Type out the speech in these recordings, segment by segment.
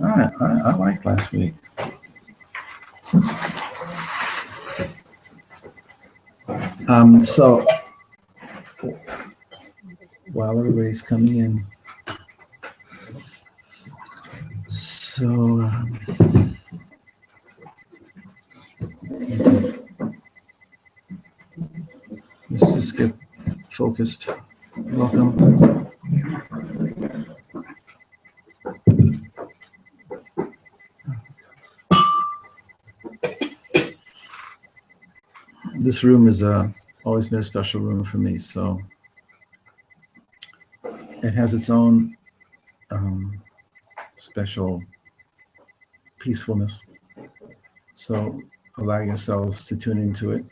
I liked last week. So while everybody's coming in, so let's just get focused. Welcome. This room is always been a special room for me, so it has its own special peacefulness. So allow yourselves to tune into it.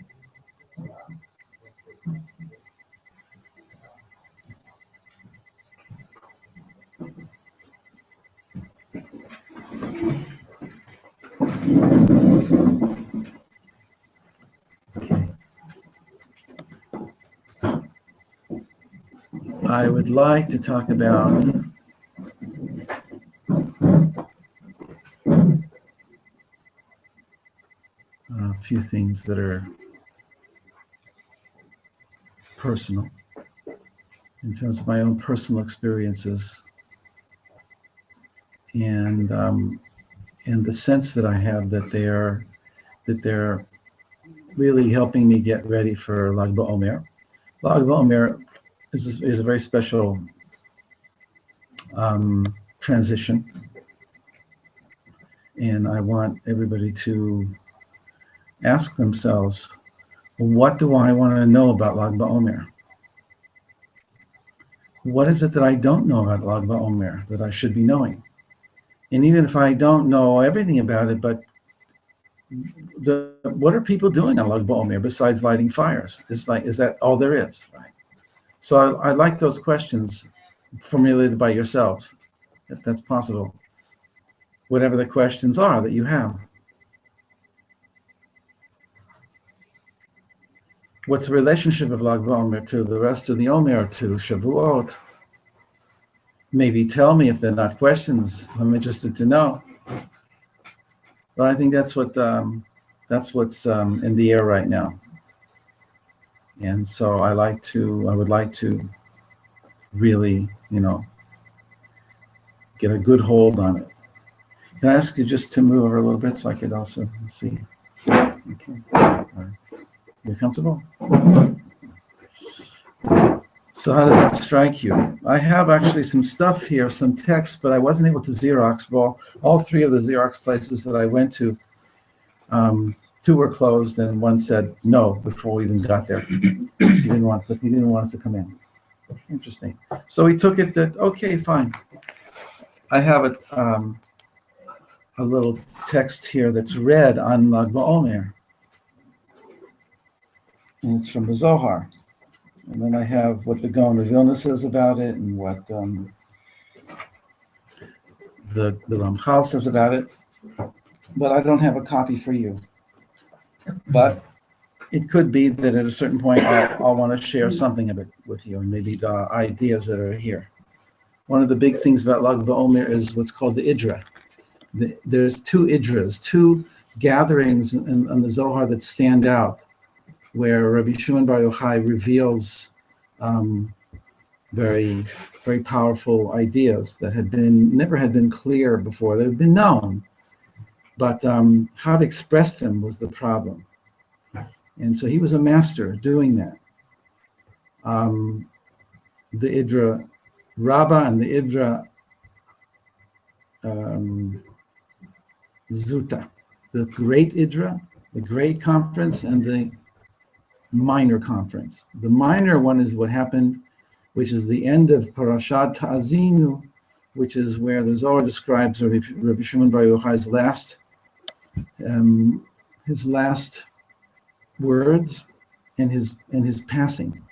I would like to talk about a few things that are personal in terms of my own personal experiences and the sense that I have that they're really helping me get ready for Lag BaOmer. Lag BaOmer is a very special transition, and I want everybody to ask themselves, what do I want to know about Lag BaOmer? What is it that I don't know about Lag BaOmer that I should be knowing? And even if I don't know everything about it, but what are people doing on Lag BaOmer besides lighting fires? Is that all there is? Right? So I like those questions formulated by yourselves, if that's possible. Whatever the questions are that you have. What's the relationship of Lag BaOmer to the rest of the Omer, to Shavuot? Maybe tell me if they're not questions. I'm interested to know. But I think that's what's in the air right now. And so I would like to really, get a good hold on it. Can I ask you just to move over a little bit so I could also see? Okay. All right. You comfortable? So how does that strike you? I have actually some stuff here, some text, but I wasn't able to Xerox. Well, all three of the Xerox places that I went to, two were closed and one said no before we even got there. He didn't want us to come in. Interesting. So he took it that, okay, fine. I have a little text here that's read on Lag BaOmer. And it's from the Zohar. And then I have what the Gaon of Vilna says about it and what the Ramchal says about it. But I don't have a copy for you. But it could be that at a certain point I'll want to share something of it with you and maybe the ideas that are here. One of the big things about Lag BaOmer is what's called the Idra. There's two Idras, two gatherings in the Zohar that stand out, where Rabbi Shimon Bar Yochai reveals very, very powerful ideas that never had been clear before. They've been known, but how to express them was the problem. And so he was a master doing that. The Idra Rabbah and the Idra Zuta, the great Idra, the great conference, and the minor conference. The minor one is what happened, which is the end of Parashat Ta'azinu, which is where the Zohar describes Rabbi Shimon Bar Yochai's last words and his passing,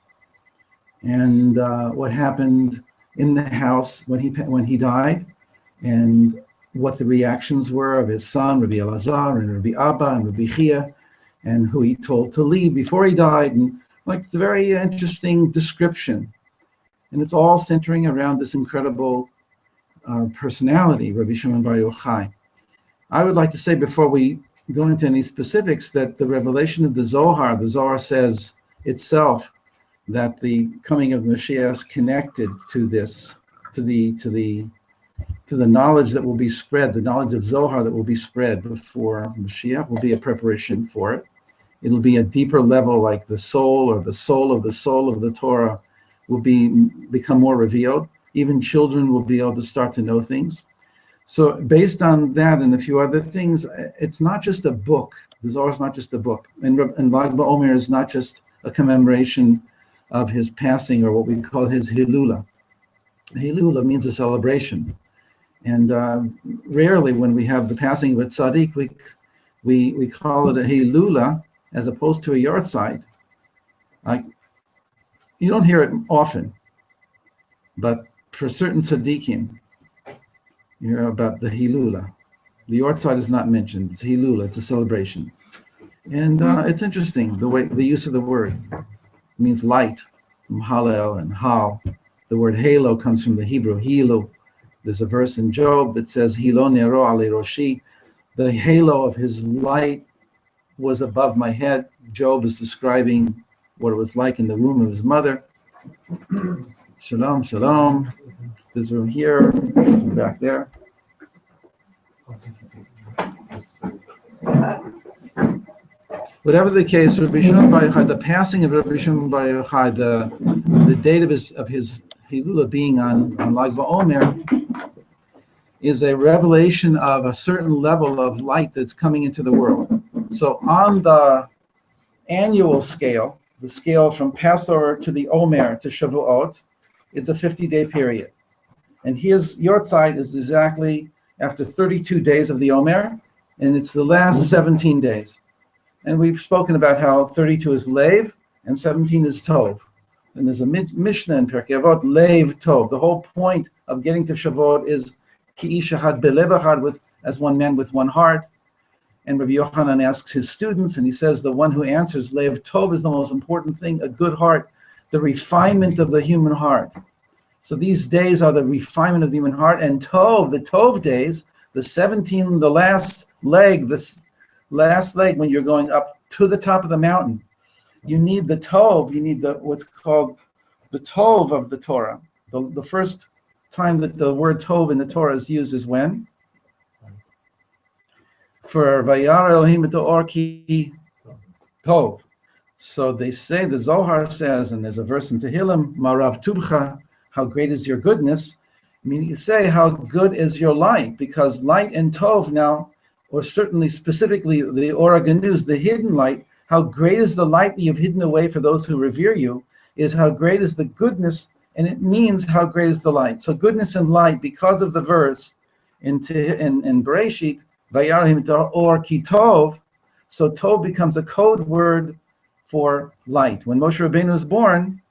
and what happened in the house when he died, and what the reactions were of his son Rabbi Elazar and Rabbi Abba and Rabbi Chia, and who he told to leave before he died, and it's a very interesting description, and it's all centering around this incredible personality, Rabbi Shimon Bar Yochai. I would like to say before we go into any specifics that the revelation of the Zohar says itself that the coming of Mashiach is connected to this, to the knowledge that will be spread, the knowledge of Zohar that will be spread before Mashiach will be a preparation for it. It'll be a deeper level, like the soul or the soul of the Torah will become more revealed. Even children will be able to start to know things. So based on that and a few other things, it's not just a book. The Zohar is not just a book. And Lag BaOmer is not just a commemoration of his passing, or what we call his Hilula. Hilula means a celebration. And rarely when we have the passing of a tzaddik, we call it a Hilula as opposed to a yahrzeit. Like, you don't hear it often, but for certain tzaddikim, you hear about the Hilula. The yahrzeit is not mentioned. It's Hilula. It's a celebration. And it's interesting, the use of the word. It means light, from Hallel and Hal. The word halo comes from the Hebrew hilo. There's a verse in Job that says, Hilo nero ale roshi. The halo of his light was above my head. Job is describing what it was like in the womb of his mother. Shalom, shalom. This room here, back there. Whatever the case, Rabbi Shimon Bar Yochai, the passing of Rabbi Shimon Bar Yochai, the date of his Hilula being on Lag BaOmer is a revelation of a certain level of light that's coming into the world. So on the annual scale, the scale from Passover to the Omer to Shavuot, it's a 50-day period. And his yahrzeit is exactly after 32 days of the Omer, and it's the last 17 days. And we've spoken about how 32 is Lev and 17 is Tov. And there's a Mishnah in Pirkei Avot, Lev Tov. The whole point of getting to Shavuot is Ki ish echad belev echad, as one man with one heart. And Rabbi Yochanan asks his students, and he says the one who answers Lev Tov is the most important thing, a good heart, the refinement of the human heart. So these days are the refinement of the human heart, and Tov, the Tov days, the 17, the last leg, when you're going up to the top of the mountain, you need the Tov, you need what's called the Tov of the Torah. The first time that the word Tov in the Torah is used is when? For Vayar Elohim et ha'or ki Tov. So they say, the Zohar says, and there's a verse in Tehillim, Marav Tubcha, how great is your goodness? Meaning you say, how good is your light? Because light and Tov now, or certainly specifically the Ora Ganuz, the hidden light, how great is the light that you've hidden away for those who revere you, is how great is the goodness, and it means how great is the light. So goodness and light, because of the verse in Bereshit, Vayarahim or ki Tov, so Tov becomes a code word for light. When Moshe Rabbeinu was born,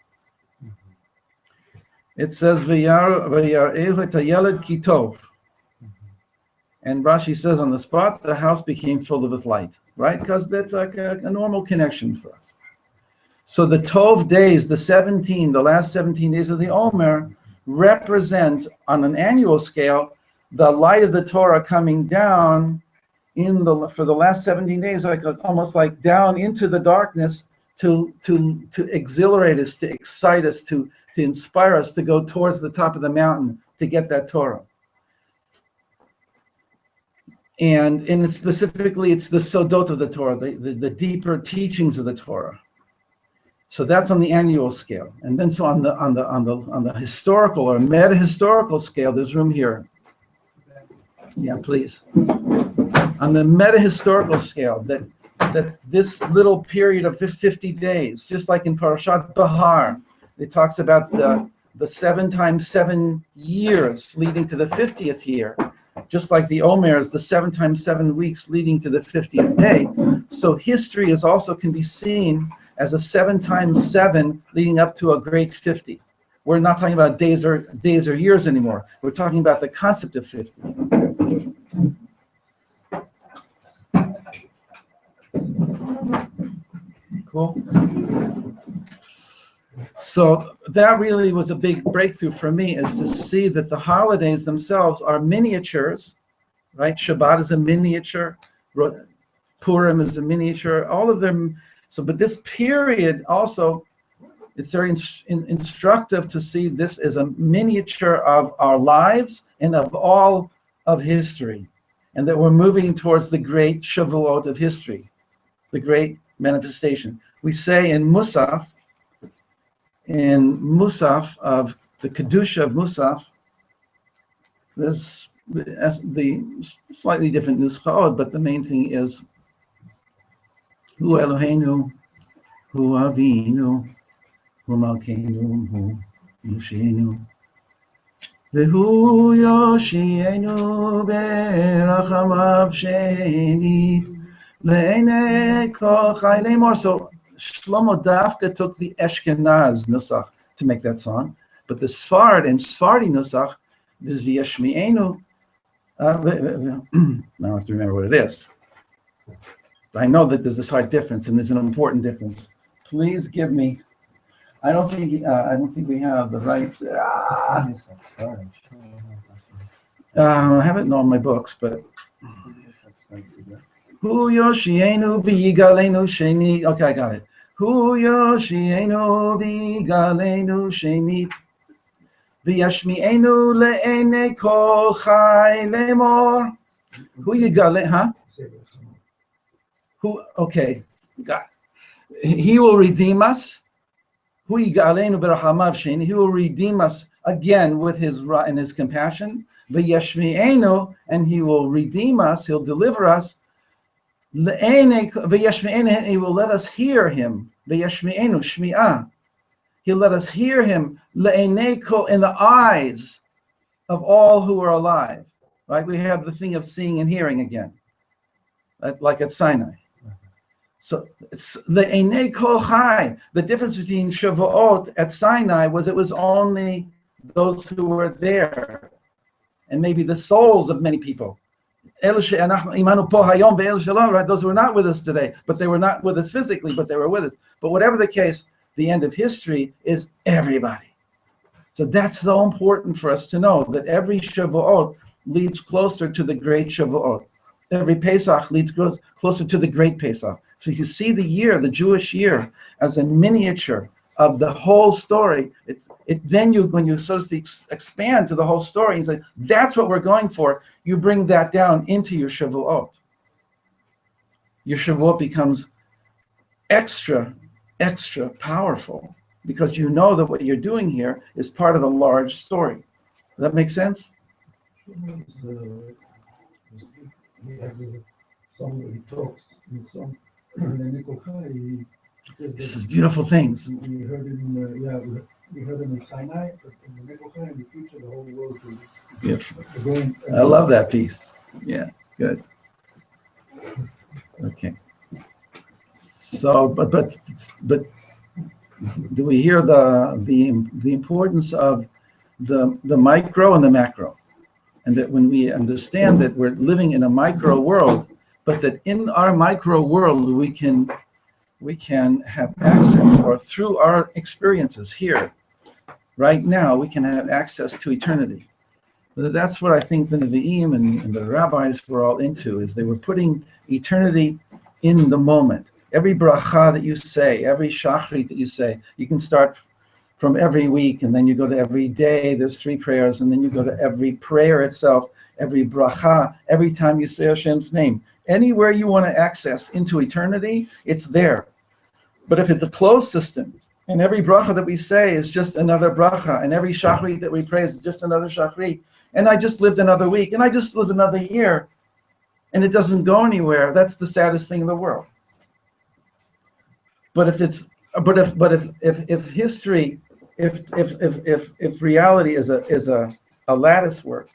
it says Vayarehu et hayeled ki Tov. And Rashi says on the spot, the house became filled with light, right? Because that's like a normal connection for us. So the Tov days, the last 17 days of the Omer, represent on an annual scale the light of the Torah coming down for the last 17 days, almost like down into the darkness to exhilarate us, to excite us, to inspire us to go towards the top of the mountain to get that Torah. And specifically, it's the sodot of the Torah, the deeper teachings of the Torah. So that's on the annual scale. And then so on the historical or meta-historical scale, there's room here. Yeah, please. On the meta-historical scale, that this little period of 50 days, just like in Parashat Bahar, it talks about the 7 times 7 years leading to the 50th year. Just like the Omer is the 7 times 7 weeks leading to the 50th day. So history can be seen as a 7 times 7 leading up to a great 50. We're not talking about days or years anymore. We're talking about the concept of 50. Cool. So that really was a big breakthrough for me, is to see that the holidays themselves are miniatures, right? Shabbat is a miniature, Purim is a miniature, all of them. So, but this period also, it's very instructive to see this as a miniature of our lives and of all of history, and that we're moving towards the great Shavuot of history, the great manifestation. We say in Musaf of the Kedusha of Musaf, there's the slightly different nuschaot, but the main thing is Hu Eloheinu, Hu Avinu, Hu Malkeinu, Hu Yoshienu, V'Hu Yoshienu Berachamav Sheni Le'enei Kol Chai Lemor. So Shlomo Dafka took the Ashkenaz nusach to make that song, but the Sfard and Sfardi nusach is V'Yashmi'enu. Now I have to remember what it is. I know that there's a slight difference, and there's an important difference. Please give me. I don't think we have the right. I haven't known my books, but. Hu Yoshienu v'yigalenu sheni. Okay, I got it. Hu Yoshienu v'yigalenu sheni. V'yashmi'enu le'enei kol chai lemor. Hu yigale, huh? Who? Okay, God. He will redeem us. Hu yigalenu berachamav sheni. He will redeem us again with his and his compassion. V'yashmi'enu, and he will redeem us. He'll deliver us. V'yashmi'enu, he will let us hear him. V'yashmi'enu shmi'ah. He'll let us hear him in the eyes of all who are alive. Right? We have the thing of seeing and hearing again, like at Sinai. So it's the kol chai. The difference between Shavuot at Sinai was it was only those who were there, and maybe the souls of many people. Right? Those who were not with us today, but they were not with us physically, but they were with us. But whatever the case, the end of history is everybody. So that's so important for us to know that every Shavuot leads closer to the great Shavuot. Every Pesach leads closer to the great Pesach. So you see the year, the Jewish year, as a miniature of the whole story. Then when you, so to speak, expand to the whole story and say, that's what we're going for, you bring that down into your Shavuot. Your Shavuot becomes extra powerful because you know that what you're doing here is part of a large story. Does that make sense? He talks in some. This is beautiful things. We heard him, we heard him in Sinai, but in the Nekochai, in the future, the whole world will be going. I love that piece. Yeah, good. Okay. So, but do we hear the importance of the micro and the macro, and that when we understand that we're living in a micro world, but that in our micro world we can have access, or through our experiences here, right now, we can have access to eternity. So that's what I think the Nevi'im and the rabbis were all into, is they were putting eternity in the moment. Every bracha that you say, every shachrit that you say, you can start from every week, and then you go to every day, there's 3 prayers, and then you go to every prayer itself, every bracha, every time you say Hashem's name. Anywhere you want to access into eternity, it's there. But if it's a closed system, and every bracha that we say is just another bracha, and every shachrit that we pray is just another shachrit, and I just lived another week, and I just lived another year, and it doesn't go anywhere, that's the saddest thing in the world. But if history, if reality is a lattice work,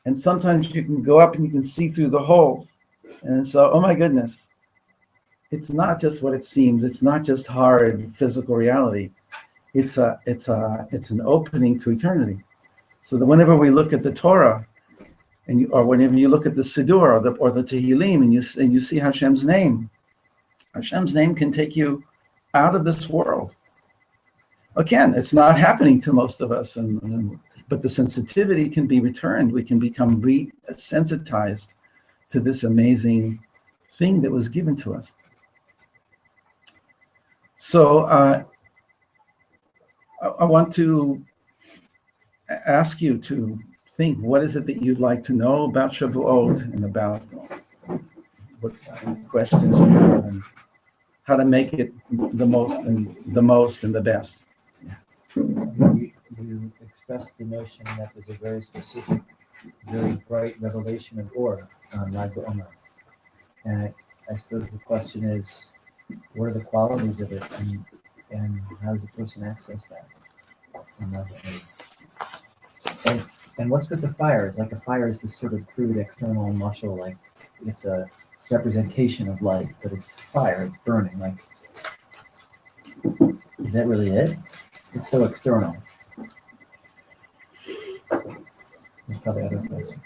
and sometimes you can go up and you can see through the holes, and so, oh my goodness, it's not just what it seems. It's not just hard physical reality. It's an opening to eternity. So that whenever we look at the Torah, or whenever you look at the Siddur or the Tehillim, and you see Hashem's name can take you out of this world. Again, it's not happening to most of us, but the sensitivity can be returned. We can become resensitized to this amazing thing that was given to us. So I want to ask you to think, what is it that you'd like to know about Shavuot, and about what questions you have, and how to make it the most and the best. You expressed the notion that there's a very specific, very bright revelation of Or on Lag BaOmer. And I suppose the question is, what are the qualities of it, and how does a person access that on Lag BaOmer? And what's with the fire? It's like a fire is this sort of crude external muscle, like it's a representation of light, but it's fire, it's burning. Like, is that really it? It's so external. There's probably other questions.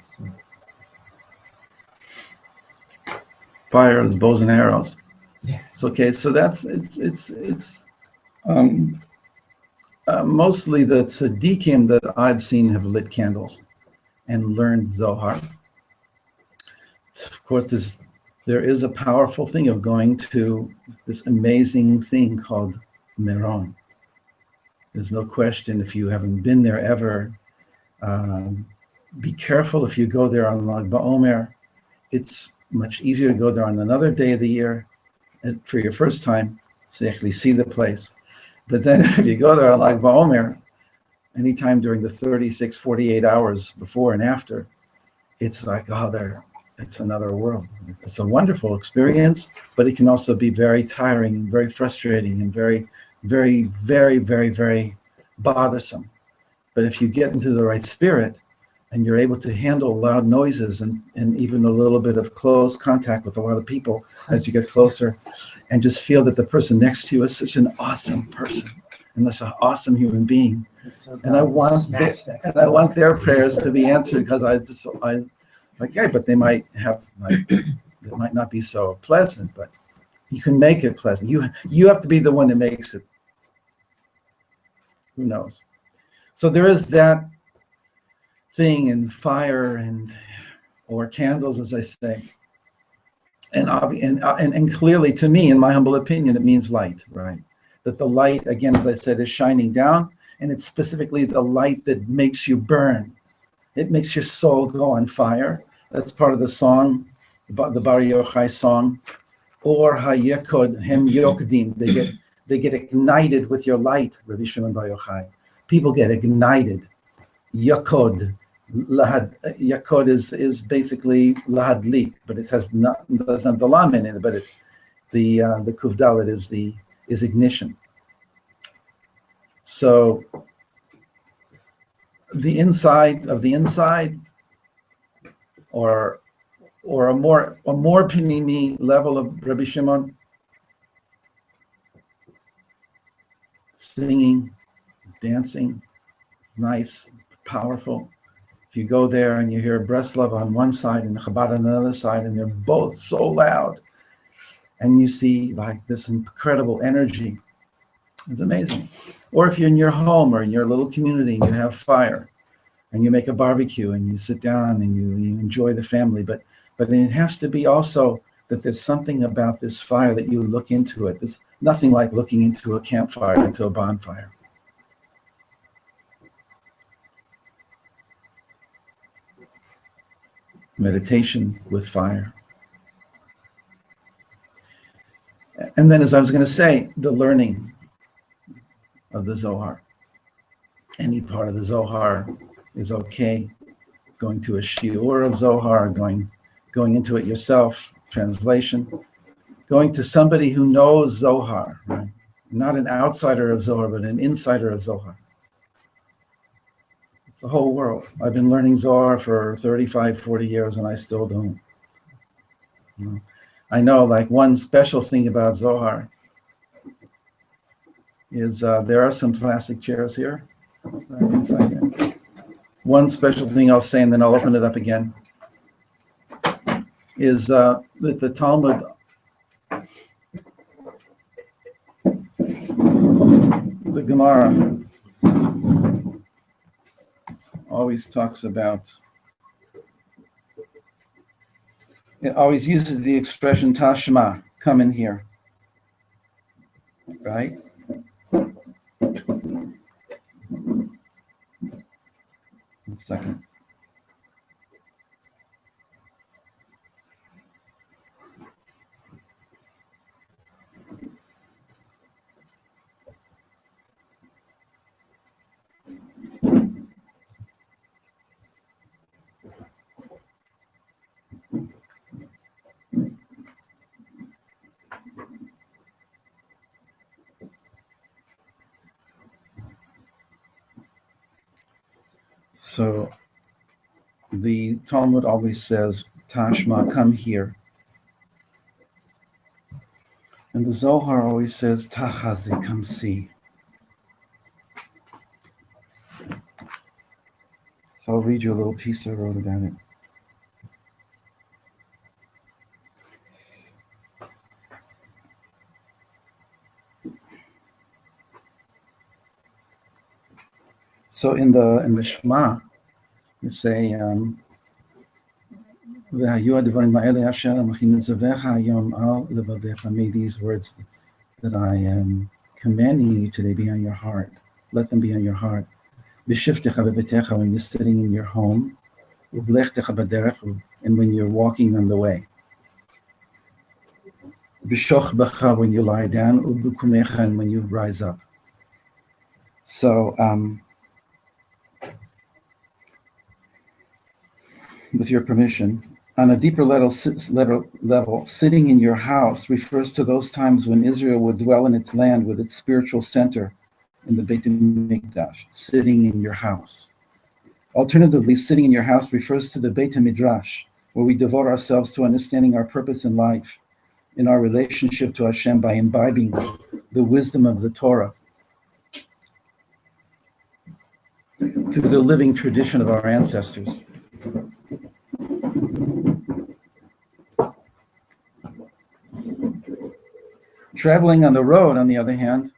Fire is bows and arrows. Yeah. So, okay, so that's it's mostly the tzaddikim that I've seen have lit candles and learned Zohar. Of course, there is a powerful thing of going to this amazing thing called Meron. There's no question, if you haven't been there ever, be careful if you go there on Lag BaOmer. It's much easier to go there on another day of the year for your first time, so you actually see the place. But then if you go there on Lag BaOmer, anytime during the 36, 48 hours before and after, it's like, it's another world. It's a wonderful experience, but it can also be very tiring and very frustrating and very, very, very, very, very bothersome. But if you get into the right spirit and you're able to handle loud noises and even a little bit of close contact with a lot of people as you get closer, and just feel that the person next to you is such an awesome person and such an awesome human being. And I want their prayers to be answered, because but they might not be so pleasant, but you can make it pleasant. You have to be the one that makes it. Who knows? So there is that thing in fire or candles, as I say. And clearly, to me, in my humble opinion, it means light, right? That the light, again, as I said, is shining down, and it's specifically the light that makes you burn. It makes your soul go on fire. That's part of the song, the Bar Yochai song. Or hayekod hem yokdim. They get ignited with your light, Rabbi Shimon Bar Yochai. People get ignited. Yakod. Yakod is basically lahadlik, but it doesn't have the lam in it, but the kuf dalet is ignition. So the inside of the inside, or a more pinimi level of Rabbi Shimon, singing, dancing, it's nice, powerful. If you go there and you hear Breslov on one side and Chabad on another side, and they're both so loud, and you see like this incredible energy, it's amazing. Or if you're in your home or in your little community and you have fire, and you make a barbecue and you sit down and you enjoy the family, but it has to be also that there's something about this fire that you look into it. There's nothing like looking into a campfire, into a bonfire. Meditation with fire. And then, as I was going to say, the learning of the Zohar. Any part of the Zohar is okay. Going to a shiur of Zohar, going into it yourself, translation, going to somebody who knows Zohar, right? Not an outsider of Zohar, but an insider of Zohar. It's the whole world. I've been learning Zohar for 35, 40 years, and I still don't. I know, like, one special thing about Zohar is there are some plastic chairs here. Right inside here. One special thing I'll say, and then I'll open it up again, is that the Talmud the Gemara always talks about, it always uses the expression Tashma, come in here, right? One second. So the Talmud always says, Tashma, come here. And the Zohar always says, Tachazi, come see. So I'll read you a little piece I wrote about it. So in the Shema, you say, may these words that I am commanding you today be on your heart. Let them be on your heart. When you're sitting in your home, and when you're walking on the way. When you lie down, and when you rise up. So, with your permission, on a deeper level, sitting in your house refers to those times when Israel would dwell in its land with its spiritual center in the Beit HaMikdash, sitting in your house. Alternatively, sitting in your house refers to the Beit HaMidrash, where we devote ourselves to understanding our purpose in life, in our relationship to Hashem by imbibing the wisdom of the Torah, through the living tradition of our ancestors. Traveling on the road, on the other hand,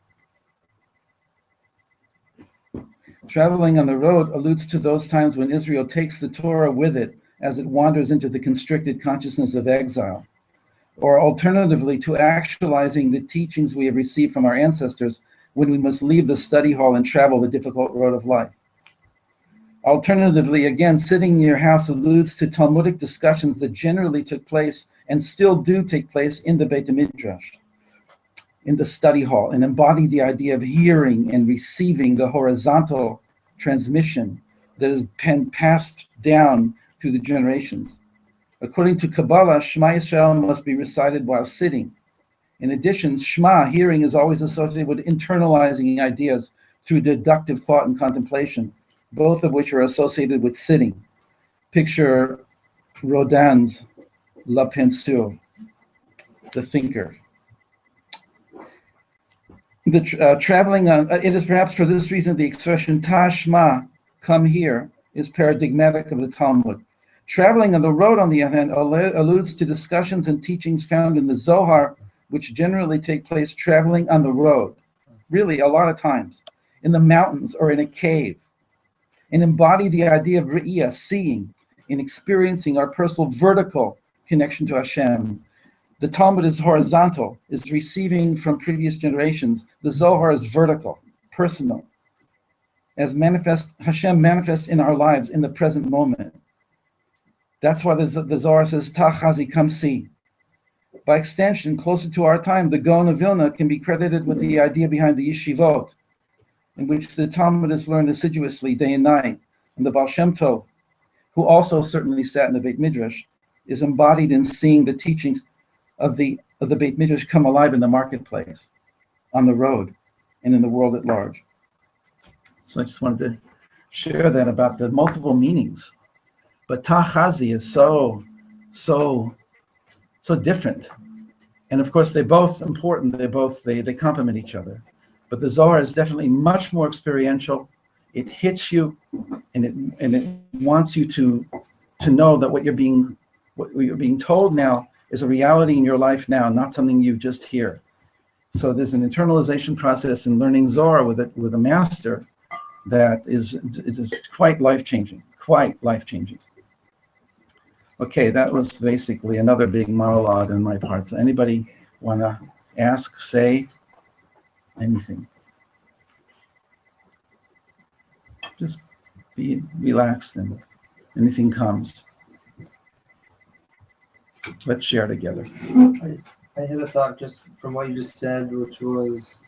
alludes to those times when Israel takes the Torah with it as it wanders into the constricted consciousness of exile, or alternatively to actualizing the teachings we have received from our ancestors when we must leave the study hall and travel the difficult road of life. Alternatively, again, sitting in your house alludes to Talmudic discussions that generally took place and still do take place in the Beit HaMidrash, in the study hall, and embody the idea of hearing and receiving the horizontal transmission that has been passed down through the generations. According to Kabbalah, Shema Yisrael must be recited while sitting. In addition, Shema, hearing, is always associated with internalizing ideas through deductive thought and contemplation, both of which are associated with sitting. Picture Rodin's La Pensure, the thinker. Traveling on, it is perhaps for this reason the expression Tashma, come here, is paradigmatic of the Talmud. Traveling on the road, on the other hand, alludes to discussions and teachings found in the Zohar, which generally take place traveling on the road, really a lot of times, in the mountains or in a cave, and embody the idea of Re'iyah, seeing, and experiencing our personal vertical connection to Hashem. The Talmud is horizontal, is receiving from previous generations. The Zohar is vertical, personal, as Hashem manifests in our lives in the present moment. That's why the Zohar says, Tachazi, come see. By extension, closer to our time, the Gaon of Vilna can be credited with the idea behind the yeshivot, in which the Talmud is learned assiduously day and night. And the Baal Shem Tov, who also certainly sat in the Beit Midrash, is embodied in seeing the teachings of the Beit Midrash come alive in the marketplace, on the road, and in the world at large. So I just wanted to share that about the multiple meanings. But Tachazi is so different. And of course, they're both important. They complement each other. But the Zohar is definitely much more experiential. It hits you, and it wants you to know that what you're being told now is a reality in your life now, not something you just hear. So there's an internalization process in learning Zohar with a master that is quite life-changing, quite life-changing. Okay, that was basically another big monologue on my part. So anybody want to ask, say anything? Just be relaxed and anything comes. Let's share together. I had a thought just from what you just said, which was,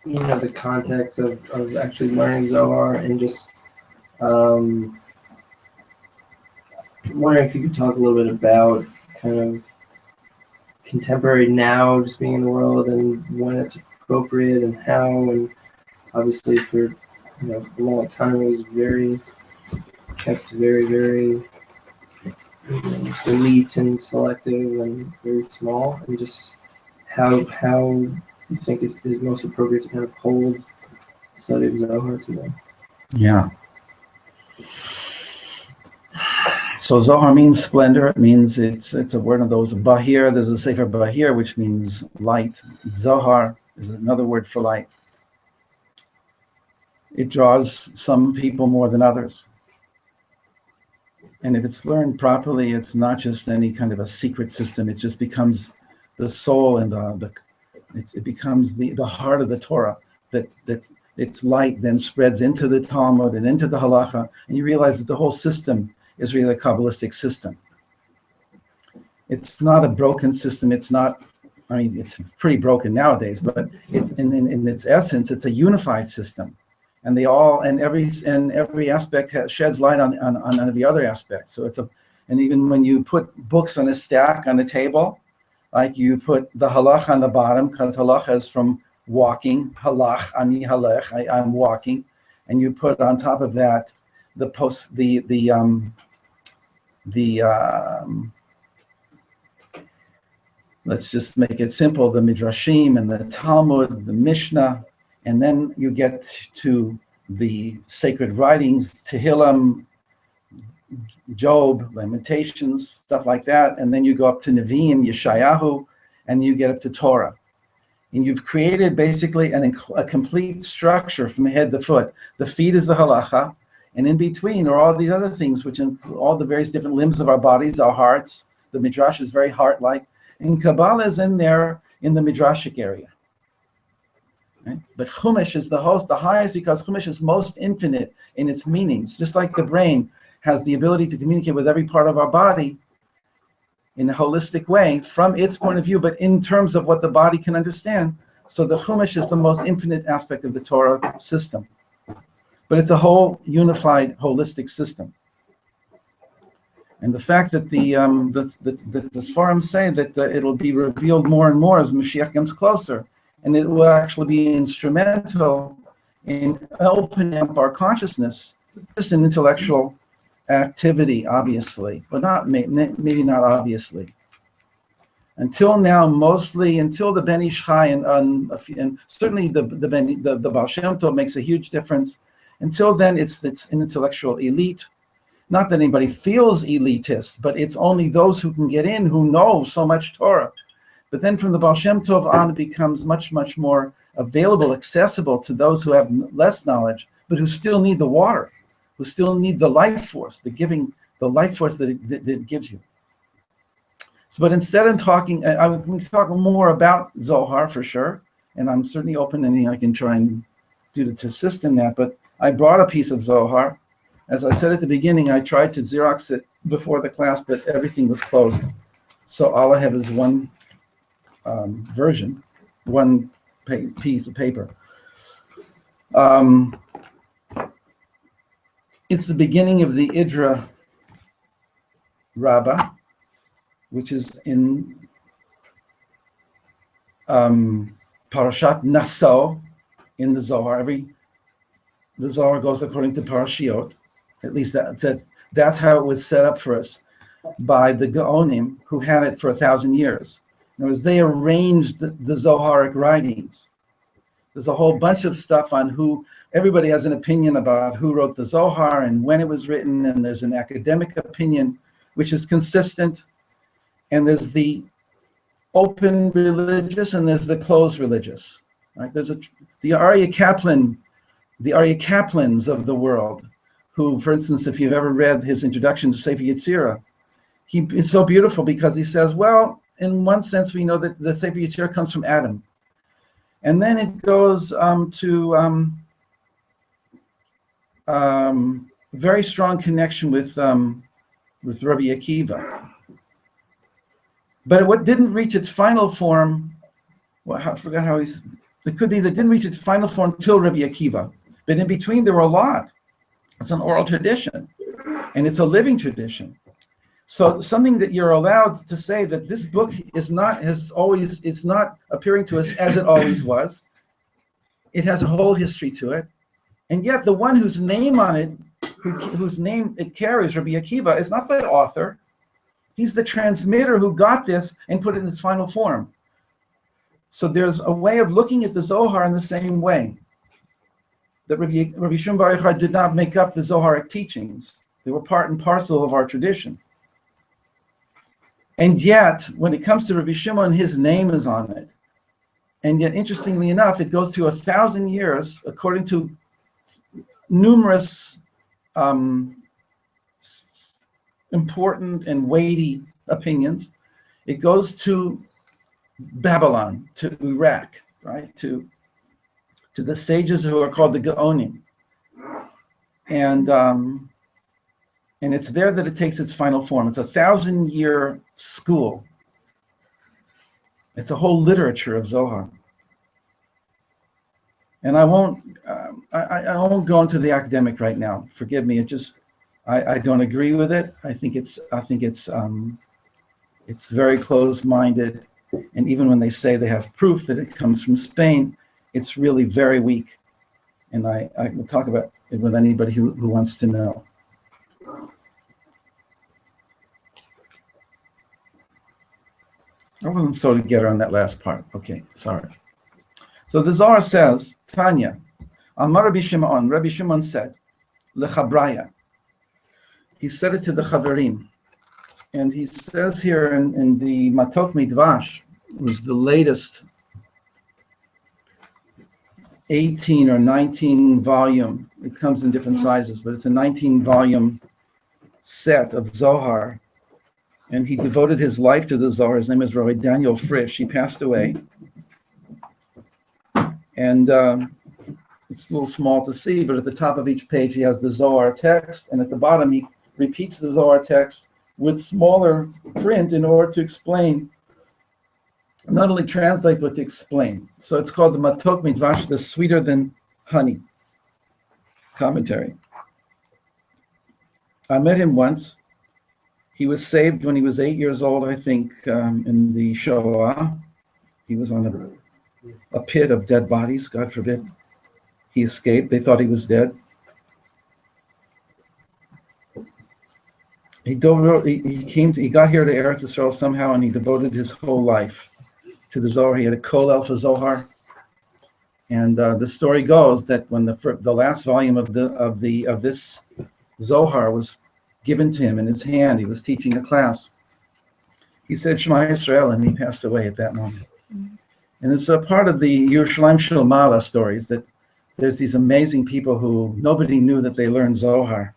the context of actually learning Zohar and just wondering if you could talk a little bit about kind of contemporary now, just being in the world and when it's appropriate and how, and obviously for a long time it was kept very elite and selective and very small, and just how you think is most appropriate to kind of hold study of Zohar today. Yeah. So Zohar means splendor. It means it's a word of those. Bahir, there's a sefer Bahir, which means light. Zohar is another word for light. It draws some people more than others. And if it's learned properly, it's not just any kind of a secret system. It just becomes the soul and it becomes the heart of the Torah. That its light then spreads into the Talmud and into the Halacha, and you realize that the whole system is really a Kabbalistic system. It's not a broken system. It's pretty broken nowadays, but it's in its essence, it's a unified system. And every aspect sheds light on every other aspect. So and even when you put books on a stack on a table, like you put the halach on the bottom, because halach is from walking, halach, ani halech, I'm walking, and you put on top of that let's just make it simple, the Midrashim and the Talmud, the Mishnah, and then you get to the sacred writings, Tehillim, Job, Lamentations, stuff like that, and then you go up to Nevi'im, Yeshayahu, and you get up to Torah. And you've created basically a complete structure from head to foot. The feet is the halacha, and in between are all these other things, which include all the various different limbs of our bodies, our hearts. The Midrash is very heart-like, and Kabbalah is in there in the Midrashic area. Right? But Chumash is the highest, because Chumash is most infinite in its meanings. Just like the brain has the ability to communicate with every part of our body in a holistic way from its point of view, but in terms of what the body can understand. So the Chumash is the most infinite aspect of the Torah system. But it's a whole unified, holistic system. And the fact that the Sfarim say that it'll be revealed more and more as Mashiach comes closer, and it will actually be instrumental in opening up our consciousness, just an intellectual activity, obviously, but maybe not obviously. Until now, mostly until the Ben Ish Chai and certainly the Baal Shem Tov makes a huge difference. Until then, it's an intellectual elite. Not that anybody feels elitist, but it's only those who can get in who know so much Torah. But then from the Baal Shem Tov on, it becomes much, much more available, accessible to those who have less knowledge, but who still need the water, who still need the life force, the life force that it gives you. So, but instead of talking, I'm going to talk more about Zohar for sure, and I'm certainly open to anything I can try and do to assist in that. But I brought a piece of Zohar. As I said at the beginning, I tried to Xerox it before the class, but everything was closed. So all I have is one version, one piece of paper. It's the beginning of the Idra Rabbah, which is in Parashat Naso in the Zohar. The Zohar goes according to Parashiot. At least that's how it was set up for us by the Gaonim, who had it for 1,000 years. In other words, they arranged the Zoharic writings. There's a whole bunch of stuff on who, everybody has an opinion about who wrote the Zohar and when it was written, and there's an academic opinion which is consistent, and there's the open religious and there's the closed religious. Right? There's the Arya Kaplans of the world, who, for instance, if you've ever read his introduction to Sefer Yetzirah, it's so beautiful because he says, well, in one sense, we know that the Sefer Yetzirah comes from Adam. And then it goes to very strong connection with Rabbi Akiva. But what didn't reach its final form, well, I forgot how it could be that didn't reach its final form till Rabbi Akiva. But in between, there were a lot. It's an oral tradition, and it's a living tradition. So something that you're allowed to say that this book it's not appearing to us as it always was. It has a whole history to it. And yet the one whose name on it, whose name it carries, Rabbi Akiva, is not the author. He's the transmitter who got this and put it in its final form. So there's a way of looking at the Zohar in the same way. That Rabbi Shimon Bar Yochai did not make up the Zoharic teachings. They were part and parcel of our tradition. And yet, when it comes to Rabbi Shimon, his name is on it. And yet, interestingly enough, it goes through 1,000 years, according to numerous important and weighty opinions. It goes to Babylon, to Iraq, right? To the sages who are called the Gaonim. And it's there that it takes its final form. It's a 1,000-year school. It's a whole literature of Zohar. And I won't go into the academic right now. Forgive me. I don't agree with it. I think it's very closed-minded. And even when they say they have proof that it comes from Spain, it's really very weak. And I will talk about it with anybody who wants to know. I wasn't so together on that last part. Okay, sorry. So the Zohar says, Tanya, Amar Rabbi Shimon said, Lechabraya. He said it to the Chaverim. And he says here in the Matok Midvash, was the latest 18 or 19 volume. It comes in different sizes, but it's a 19 volume set of Zohar. And he devoted his life to the Zohar. His name is Rabbi Daniel Frisch. He passed away. And it's a little small to see, but at the top of each page, he has the Zohar text. And at the bottom, he repeats the Zohar text with smaller print in order to explain, not only translate, but to explain. So it's called the Matok Midvash, the sweeter than honey commentary. I met him once. He was saved when he was 8 years old, I think, in the Shoah. He was on a pit of dead bodies, God forbid. He escaped. They thought he was dead. He got here to Eretz Yisrael somehow, and he devoted his whole life to the Zohar. He had a Kolel for Zohar. And the story goes that when the last volume of this Zohar was given to him in his hand, he was teaching a class. He said Shema Yisrael, and he passed away at that moment. And it's a part of the Yerushalayim Shel Mala stories that there's these amazing people who nobody knew that they learned Zohar.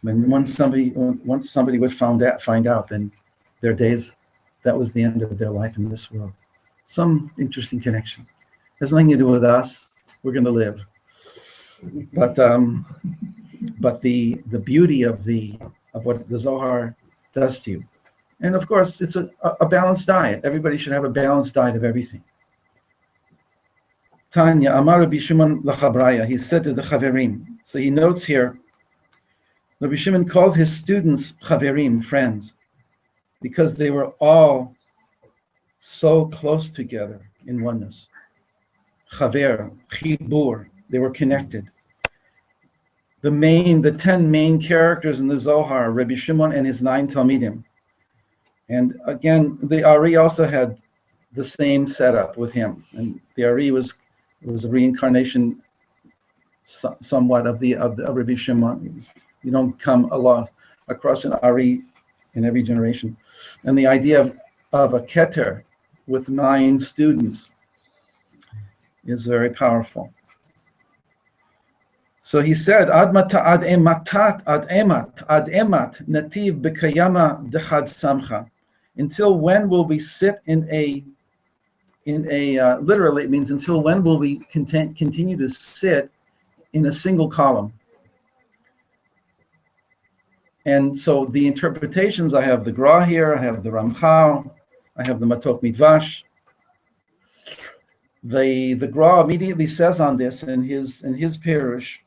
And once somebody would find out, then their days, that was the end of their life in this world. Some interesting connection. Has nothing to do with us. We're going to live. But the beauty of what the Zohar does to you. And of course, it's a balanced diet. Everybody should have a balanced diet of everything. Tanya, Amar Rabbi Shimon Lachabraya, he said to the Chaverim. So he notes here, Rabbi Shimon calls his students Chaverim, friends, because they were all so close together in oneness. Chaver, Chibur, they were connected. The 10 main characters in the Zohar, Rabbi Shimon and his 9 Talmidim. And again, the Ari also had the same setup with him. And the Ari was a reincarnation somewhat of Rabbi Shimon. You don't come across an Ari in every generation. And the idea of a Keter, with 9 students is very powerful. So he said, ad emat nativ bekayama dechad samcha. Until when will we sit in a literally it means until when will we continue to sit in a single column? And so the interpretations, I have the Gra here, I have the Ramchal, I have the Matok Midvash. The Gra immediately says on this in his parish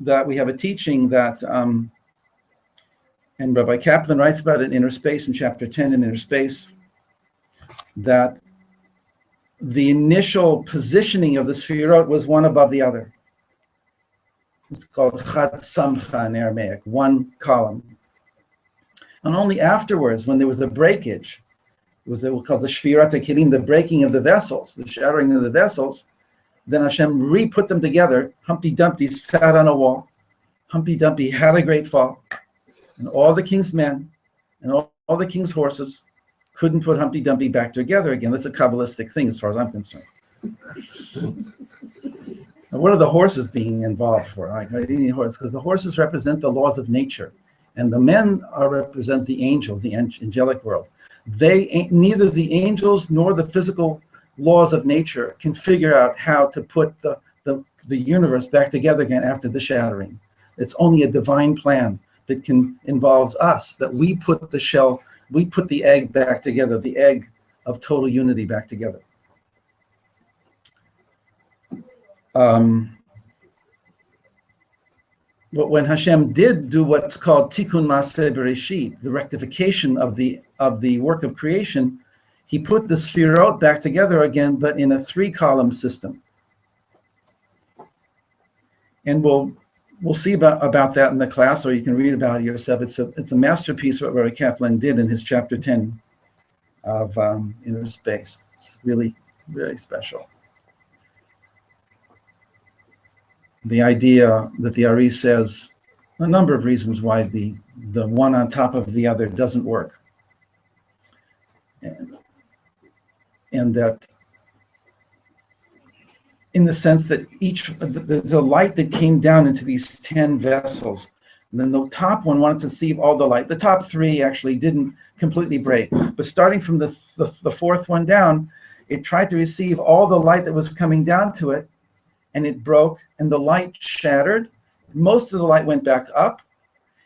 that we have a teaching that, and Rabbi Kaplan writes about it in Inner Space in chapter 10 in Inner Space, that the initial positioning of the Sfirot was one above the other. It's called Chad Samcha in Aramaic, one column. And only afterwards, when there was a breakage, it was called the Shvirat HaKelim, the breaking of the vessels, the shattering of the vessels, then Hashem re-put them together. Humpty Dumpty sat on a wall. Humpty Dumpty had a great fall. And all the king's men and all the king's horses couldn't put Humpty Dumpty back together again. That's a Kabbalistic thing as far as I'm concerned. Now, what are the horses being involved for? Because the horses represent the laws of nature, and the men represent the angels, the angelic world. Neither the angels nor the physical laws of nature can figure out how to put the universe back together again after the shattering. It's only a divine plan that involves us, that we put the egg back together, the egg of total unity back together. But when Hashem did do what's called Tikkun Maaseh Bereshit, the rectification of the work of creation, he put the Sfirot back together again, but in a 3-column system. And we'll see about that in the class, or you can read about it yourself. It's a masterpiece what Rabbi Kaplan did in his chapter 10 of Inner Space. It's really, very special. The idea that the Ari says a number of reasons why the one on top of the other doesn't work. And that in the sense that there's a light that came down into these 10 vessels. And then the top one wanted to receive all the light. The top 3 actually didn't completely break. But starting from the 4th one down, it tried to receive all the light that was coming down to it, and it broke, and the light shattered. Most of the light went back up,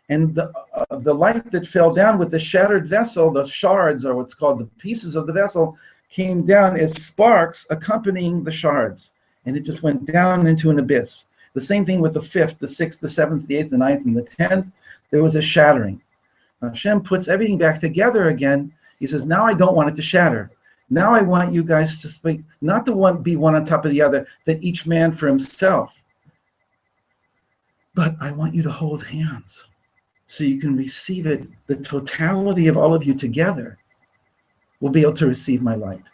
and the light that fell down with the shattered vessel, the shards, or what's called the pieces of the vessel, came down as sparks accompanying the shards, and it just went down into an abyss. The same thing with the 5th, the 6th, the 7th, the 8th, the 9th, and the 10th. There was a shattering. Hashem puts everything back together again. He says, now I don't want it to shatter. Now I want you guys to speak, not to be one on top of the other, that each man for himself. But I want you to hold hands so you can receive it. The totality of all of you together will be able to receive my light.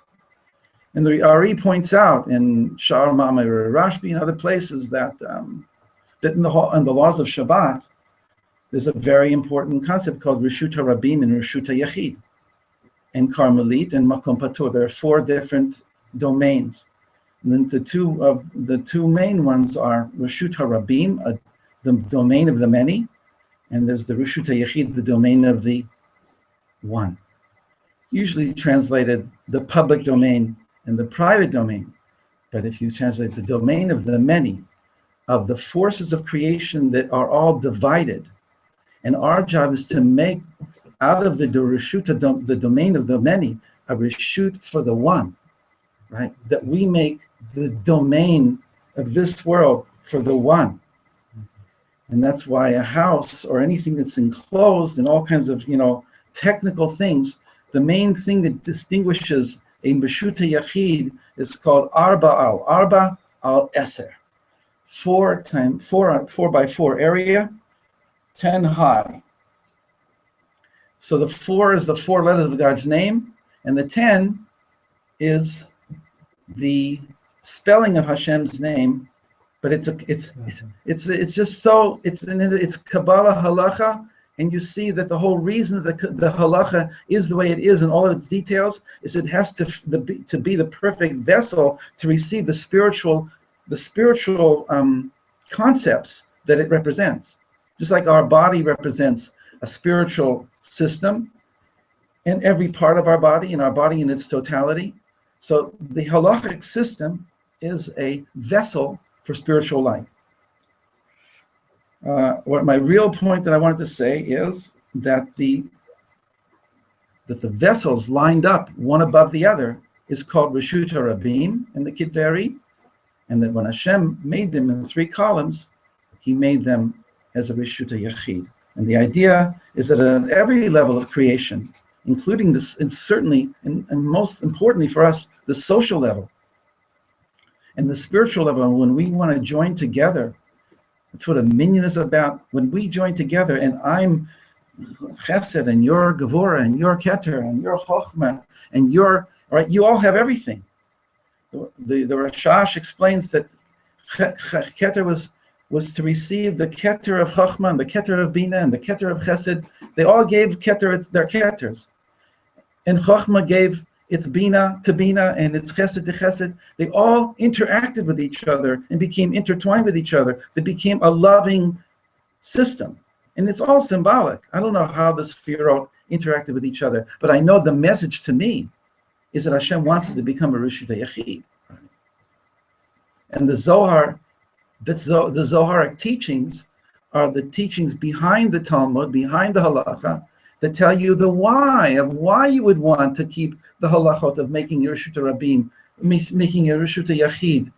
And the Ari points out in Shar Mamar Rashbi and other places that in the laws of Shabbat, there's a very important concept called Reshut HaRabim and Reshut HaYachid. And Carmelit and Makom Patur. There are 4 different domains. And then the two main ones are Reshut HaRabim, the domain of the many, and there's the Reshut HaYachid, the domain of the one. Usually translated the public domain and the private domain. But if you translate the domain of the many, of the forces of creation that are all divided, and our job is to make out of the reshut, the domain of the many, a reshut for the one, right? That we make the domain of this world for the one. And that's why a house or anything that's enclosed and all kinds of, technical things, the main thing that distinguishes a reshut yachid is called arba al eser. 4 by 4 area, 10 high. So the 4 is the 4 letters of God's name, and the 10 is the spelling of Hashem's name. But it's Kabbalah halacha and you see that the whole reason that the halacha is the way it is in all of its details is it has to be the perfect vessel to receive the spiritual concepts that it represents. Just like our body represents a spiritual system, and every part of our body, and our body in its totality. So the halachic system is a vessel for spiritual life. What my real point that I wanted to say is that the vessels lined up one above the other is called Reshut HaRabim in the Kitveri, and that when Hashem made them in 3 columns, he made them as a Reshut HaYachid. And the idea is that at every level of creation, including this, and certainly, and most importantly for us, the social level and the spiritual level, when we want to join together, that's what a minyan is about. When we join together, and I'm Chesed, and you're Gevura, and you're Keter, and you're Chochmah, and you're, right, you all have everything. The Rashash explains that Keter was to receive the Keter of Chochmah, and the Keter of Bina, and the Keter of Chesed. They all gave Keter their Keters. And Chochmah gave its Bina to Bina, and its Chesed to Chesed. They all interacted with each other and became intertwined with each other. They became a loving system. And it's all symbolic. I don't know how the Sefirot interacted with each other, but I know the message to me is that Hashem wants it to become a Reshut HaYachid. And the Zohar, the Zoharic teachings are the teachings behind the Talmud, behind the halacha, that tell you the why of why you would want to keep the halachot of making your Reshut HaRabim, making your Reshut HaYachid,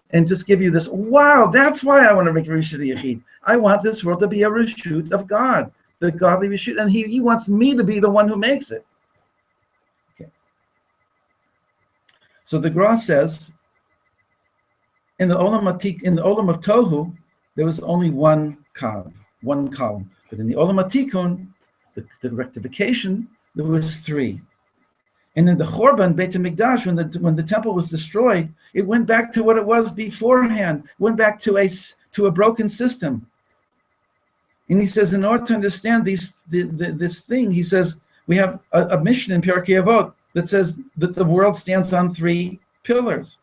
and just give you this, wow, that's why I want to make a Reshut HaYachid. I want this world to be a Reshut of God, the godly Reshut, and he wants me to be the one who makes it. Okay. So the Gra says, in the Olam of Tohu, there was only one column. But in the Olam HaTikun, the rectification, there was 3. And in the Chorban, Beit HaMikdash, when the temple was destroyed, it went back to what it was beforehand, went back to a broken system. And he says, in order to understand this thing, he says, we have a mission in Pirkei Avot that says that the world stands on 3 pillars.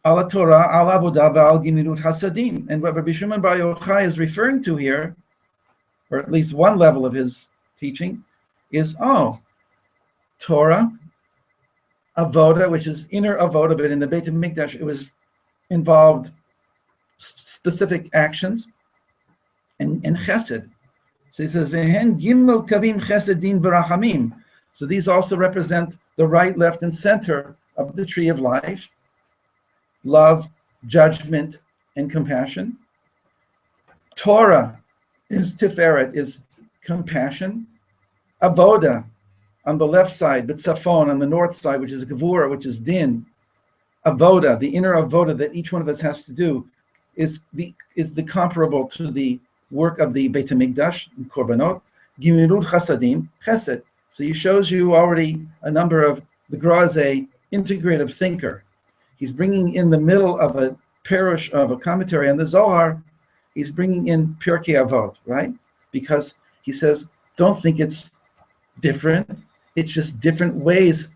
Al Torah, Al Avodah, Al Gimilut Hasadim. And what Rabbi Shimon Bar Yochai is referring to here, or at least one level of his teaching, is Torah, Avodah, which is inner Avodah, but in the Beit HaMikdash, it was involved specific actions, and Chesed. So he says, Vehen Gimel Kavim Chesedin Barachamim. So these also represent the right, left, and center of the tree of life: love, judgment, and compassion. Torah is Tiferet, is compassion. Avodah on the left side, but Safon on the north side, which is Gevura, which is Din. Avodah, the inner Avodah that each one of us has to do, is the comparable to the work of the Beit HaMikdash, Korbanot. Gimilut Chasadim, Chesed. So he shows you already a number of, the Gra is a integrative thinker. He's bringing in the middle of a parish of a commentary on the Zohar, he's bringing in Pirkei Avot, right? Because he says, don't think it's different. It's just different ways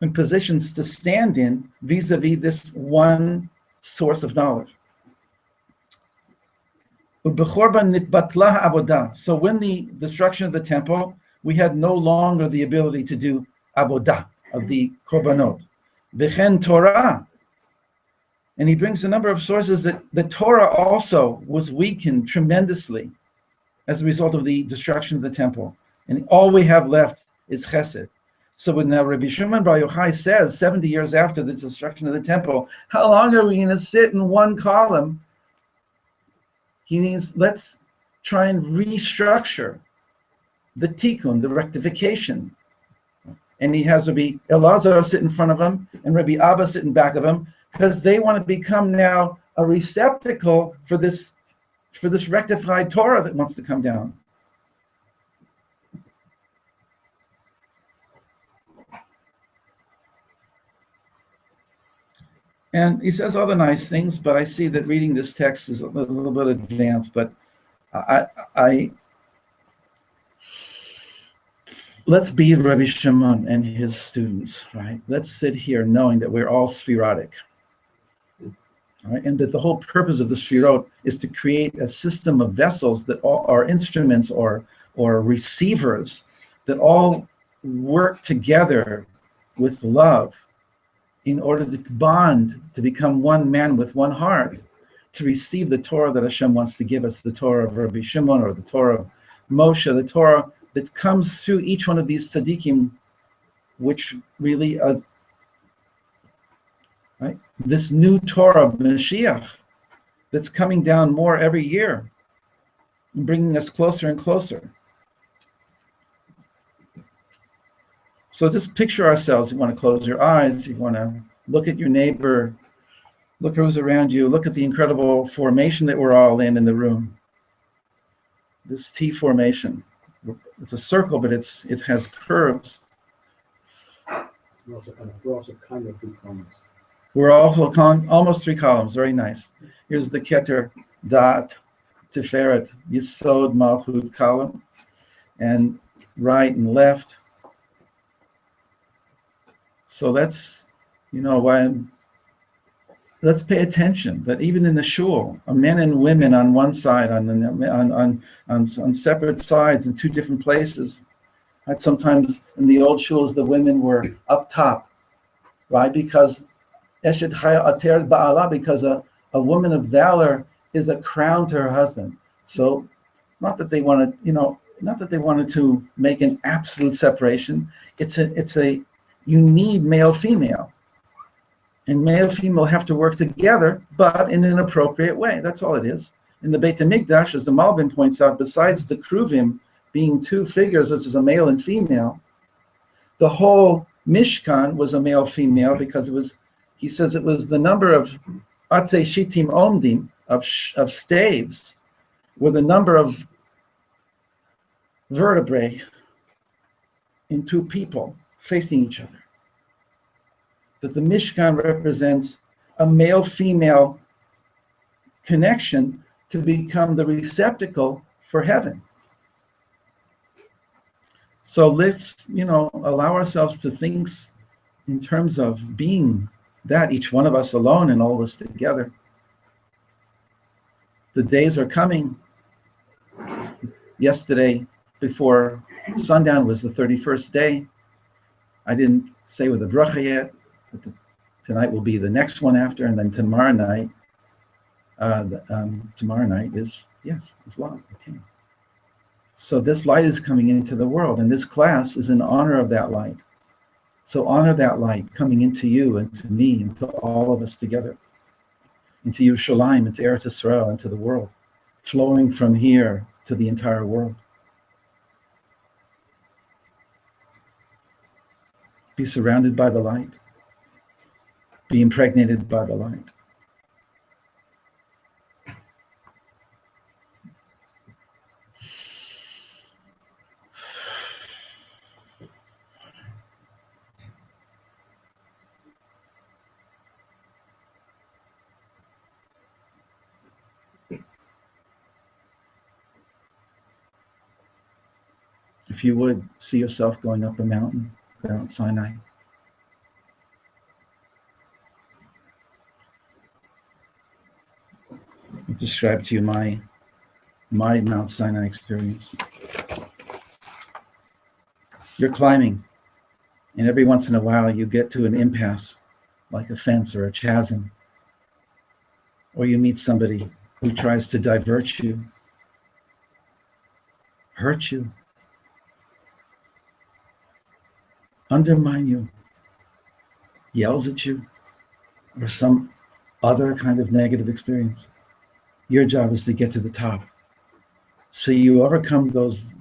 and positions to stand in vis-a-vis this one source of knowledge. So when the destruction of the temple, we had no longer the ability to do avodah of the korbanot. V'chen Torah. And he brings a number of sources that the Torah also was weakened tremendously as a result of the destruction of the temple. And all we have left is Chesed. So when now Rabbi Shimon Bar Yochai says, 70 years after the destruction of the temple, how long are we going to sit in one column? He means, let's try and restructure the tikkun, the rectification. And he has Rabbi Elazar sit in front of him and Rabbi Abba sit in back of him, because they want to become now a receptacle for this rectified Torah that wants to come down. And he says other nice things, but I see that reading this text is a little bit advanced. But I Let's be Rabbi Shimon and his students, right? Let's sit here knowing that we're all spherotic, right? And that the whole purpose of the sphirot is to create a system of vessels that all are instruments or receivers that all work together with love in order to bond, to become one man with one heart, to receive the Torah that Hashem wants to give us, the Torah of Rabbi Shimon or the Torah of Moshe, the Torah that comes through each one of these tzaddikim, which really right? This new Torah, Mashiach, that's coming down more every year, bringing us closer and closer. So just picture ourselves. You want to close your eyes. You want to look at your neighbor. Look who's around you. Look at the incredible formation that we're all in the room. This T formation. It's a circle, but it has curves. We're also kind of 3 columns. We're also almost 3 columns. Very nice. Here's the Keter, Dot, Tiferet, Yesod, Malchut column, and right and left. So let's pay attention that even in the shul, men and women on one side, on separate sides in 2 different places. Right? Sometimes in the old shuls, the women were up top, right? Because Eshet Chaya Ater Ba'ala, because a woman of valor is a crown to her husband. So not that they wanted to make an absolute separation. It's a you need male female. And male female have to work together, but in an appropriate way. That's all it is. In the Beit HaMikdash, as the Malbim points out, besides the Kruvim being 2 figures, which is a male and female, the whole Mishkan was a male-female because he says it was the number of Atzei Shitim Omdim, of staves, were the number of vertebrae in 2 people facing each other. That the Mishkan represents a male-female connection to become the receptacle for heaven. So let's, allow ourselves to think in terms of being that, each one of us alone and all of us together. The days are coming. Yesterday, before sundown, was the 31st day. I didn't say with the bracha yet, but tonight will be the next one after, and then tomorrow night. Tomorrow night is Islam. Okay. So this light is coming into the world, and this class is in honor of that light. So honor that light coming into you and to me and to all of us together, into Yerushalayim, into Eretz Yisrael, into the world, flowing from here to the entire world. Be surrounded by the light. Be impregnated by the light. If you would, see yourself going up a mountain, Mount Sinai. I'll describe to you my Mount Sinai experience. You're climbing, and every once in a while you get to an impasse, like a fence or a chasm, or you meet somebody who tries to divert you, hurt you, undermine you, yells at you, or some other kind of negative experience. Your job is to get to the top. So you overcome those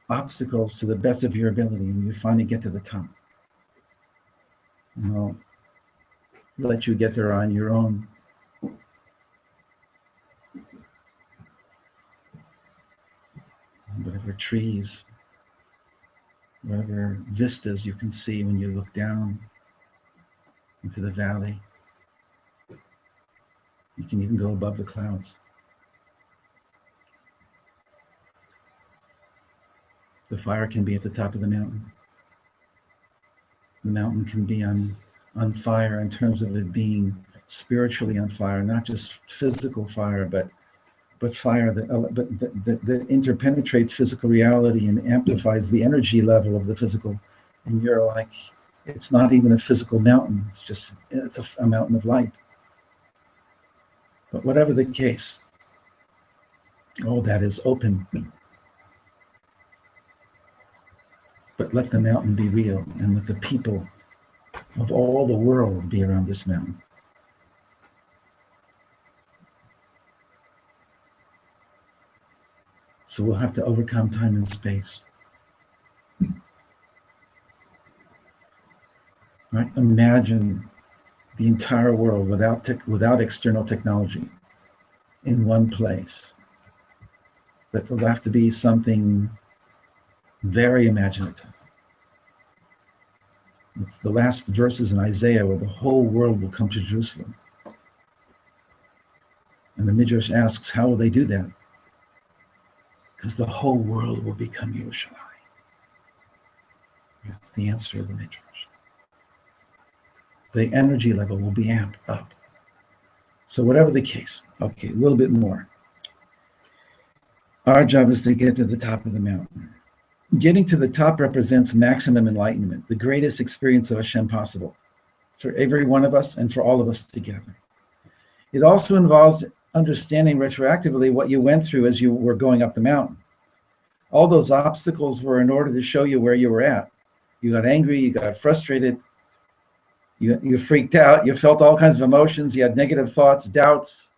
obstacles to the best of your ability, and you finally get to the top. And I'll let you get there on your own. Whatever trees, whatever vistas you can see when you look down into the valley. You can even go above the clouds. The fire can be at the top of the mountain. The mountain can be on fire in terms of it being spiritually on fire, not just physical fire, but fire that interpenetrates physical reality and amplifies the energy level of the physical. And you're like, it's not even a physical mountain. It's a mountain of light. But whatever the case, all that is open. But let the mountain be real, and let the people of all the world be around this mountain. So we'll have to overcome time and space. Right? Imagine the entire world without external technology in one place. That will have to be something very imaginative. It's the last verses in Isaiah where the whole world will come to Jerusalem. And the Midrash asks, how will they do that? Because the whole world will become Yerushalayim. That's the answer of the Midrash. The energy level will be amped up. So whatever the case, okay, a little bit more. Our job is to get to the top of the mountain. Getting to the top represents maximum enlightenment, the greatest experience of Hashem possible for every one of us and for all of us together. It also involves understanding retroactively what you went through as you were going up the mountain. All those obstacles were in order to show you where you were at. You got angry, you got frustrated, you freaked out, you felt all kinds of emotions, you had negative thoughts, doubts.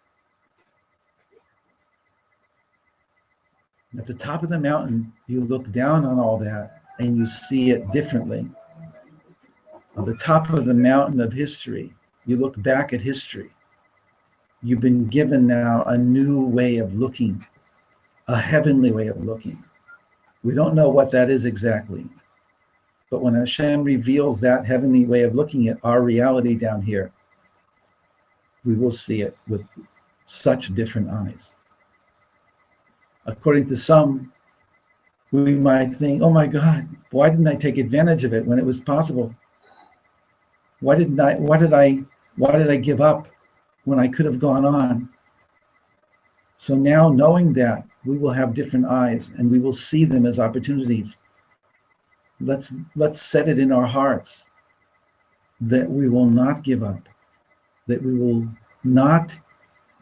At the top of the mountain, you look down on all that and you see it differently. On the top of the mountain of history, you look back at history. You've been given now a new way of looking, a heavenly way of looking. We don't know what that is exactly. But when Hashem reveals that heavenly way of looking at our reality down here, we will see it with such different eyes. According to some, we might think, oh my God, why didn't I take advantage of it when it was possible? Why did I give up when I could have gone on? So now knowing that, we will have different eyes and we will see them as opportunities. Let's set it in our hearts that we will not give up, that we will not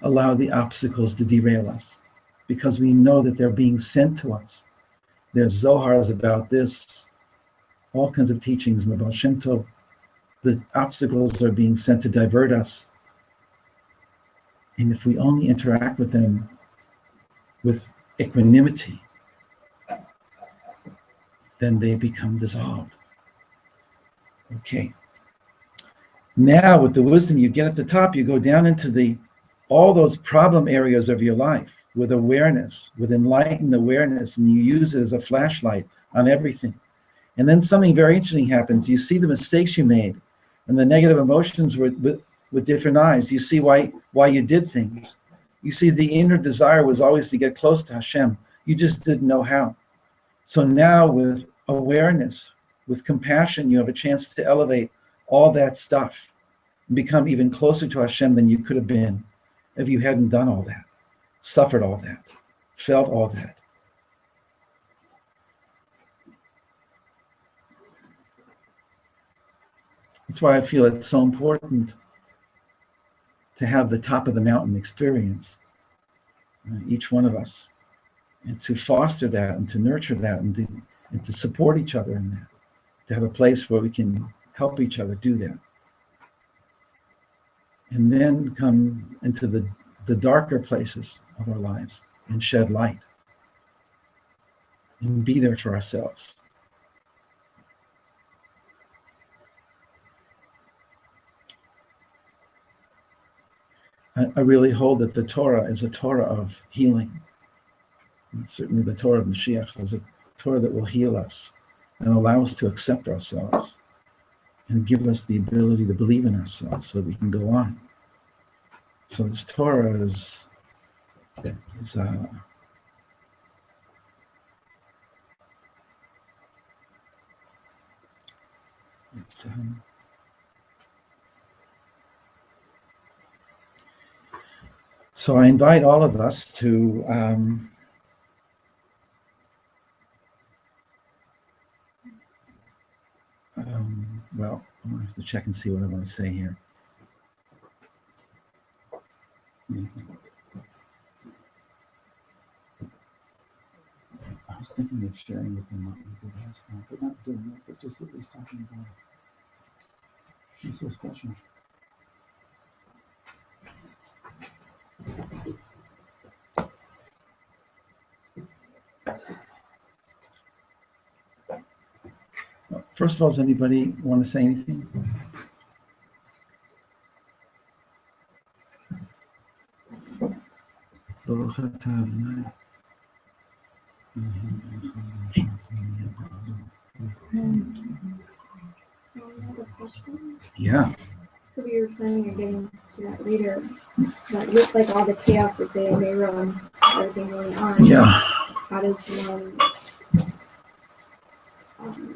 allow the obstacles to derail us, because we know that they're being sent to us. There's Zohars about this, all kinds of teachings in the Baal Shem Tov. The obstacles are being sent to divert us. And if we only interact with them with equanimity, then they become dissolved. Okay. Now with the wisdom you get at the top, you go down into all those problem areas of your life with awareness, with enlightened awareness, and you use it as a flashlight on everything. And then something very interesting happens. You see the mistakes you made and the negative emotions with different eyes. You see why you did things. You see the inner desire was always to get close to Hashem. You just didn't know how. So now with awareness, with compassion, you have a chance to elevate all that stuff and become even closer to Hashem than you could have been if you hadn't done all that, suffered all that, felt all that. That's why I feel it's so important to have the top of the mountain experience, each one of us, and to foster that and to nurture that and to support each other in that, to have a place where we can help each other do that. And then come into the darker places of our lives and shed light and be there for ourselves. I really hold that the Torah is a Torah of healing. And certainly the Torah of Mashiach is a Torah that will heal us and allow us to accept ourselves and give us the ability to believe in ourselves so that we can go on. So this Torah is So I invite all of us to well, I'm gonna have to check and see what I want to say here. I was thinking of sharing with them what we did last night, but not doing it, but just at least talking about it. It's so special. First of all, does anybody want to say anything? Yeah. So we were planning on getting to that later, but with like all the chaos that's in Meron, everything going on. Yeah. How does one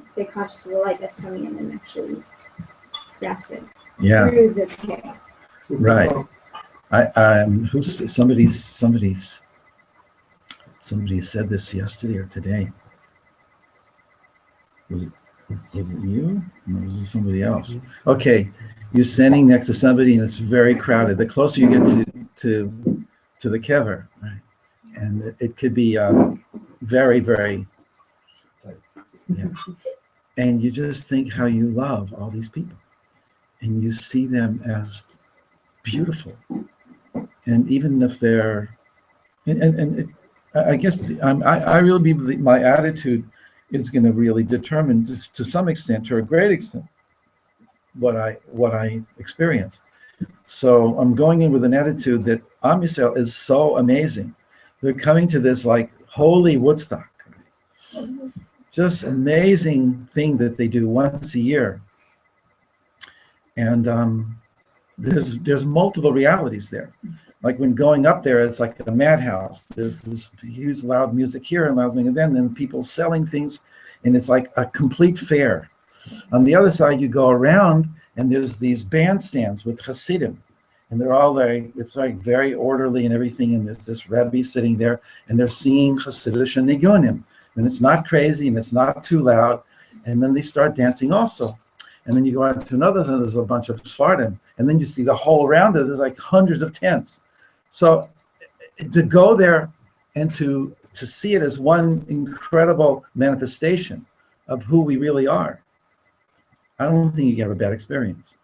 stay conscious of the light that's coming in and actually grasp it through the chaos? Right. Somebody said this yesterday or today. Was it you? Or was it somebody else? Okay, you're standing next to somebody and it's very crowded. The closer you get to the kever, right? And it could be very, very, yeah. And you just think how you love all these people, and you see them as beautiful. And even if they're, I guess I really believe my attitude is going to really determine, to some extent, to a great extent, what I experience. So I'm going in with an attitude that Am Yisrael is so amazing. They're coming to this like holy Woodstock, just amazing thing that they do once a year, and there's multiple realities there. Like when going up there, it's like a madhouse. There's this huge loud music here and loud music then, and people selling things, and it's like a complete fair. On the other side, you go around, and there's these bandstands with Hasidim, and they're all very, it's like very orderly and everything, and there's this Rebbe sitting there, and they're singing Hasidic and Nigunim, and it's not crazy, and it's not too loud, and then they start dancing also. And then you go out to another, and there's a bunch of Sephardim, and then you see the whole around it, there's like hundreds of tents. So to go there and to see it as one incredible manifestation of who we really are, I don't think you can have a bad experience.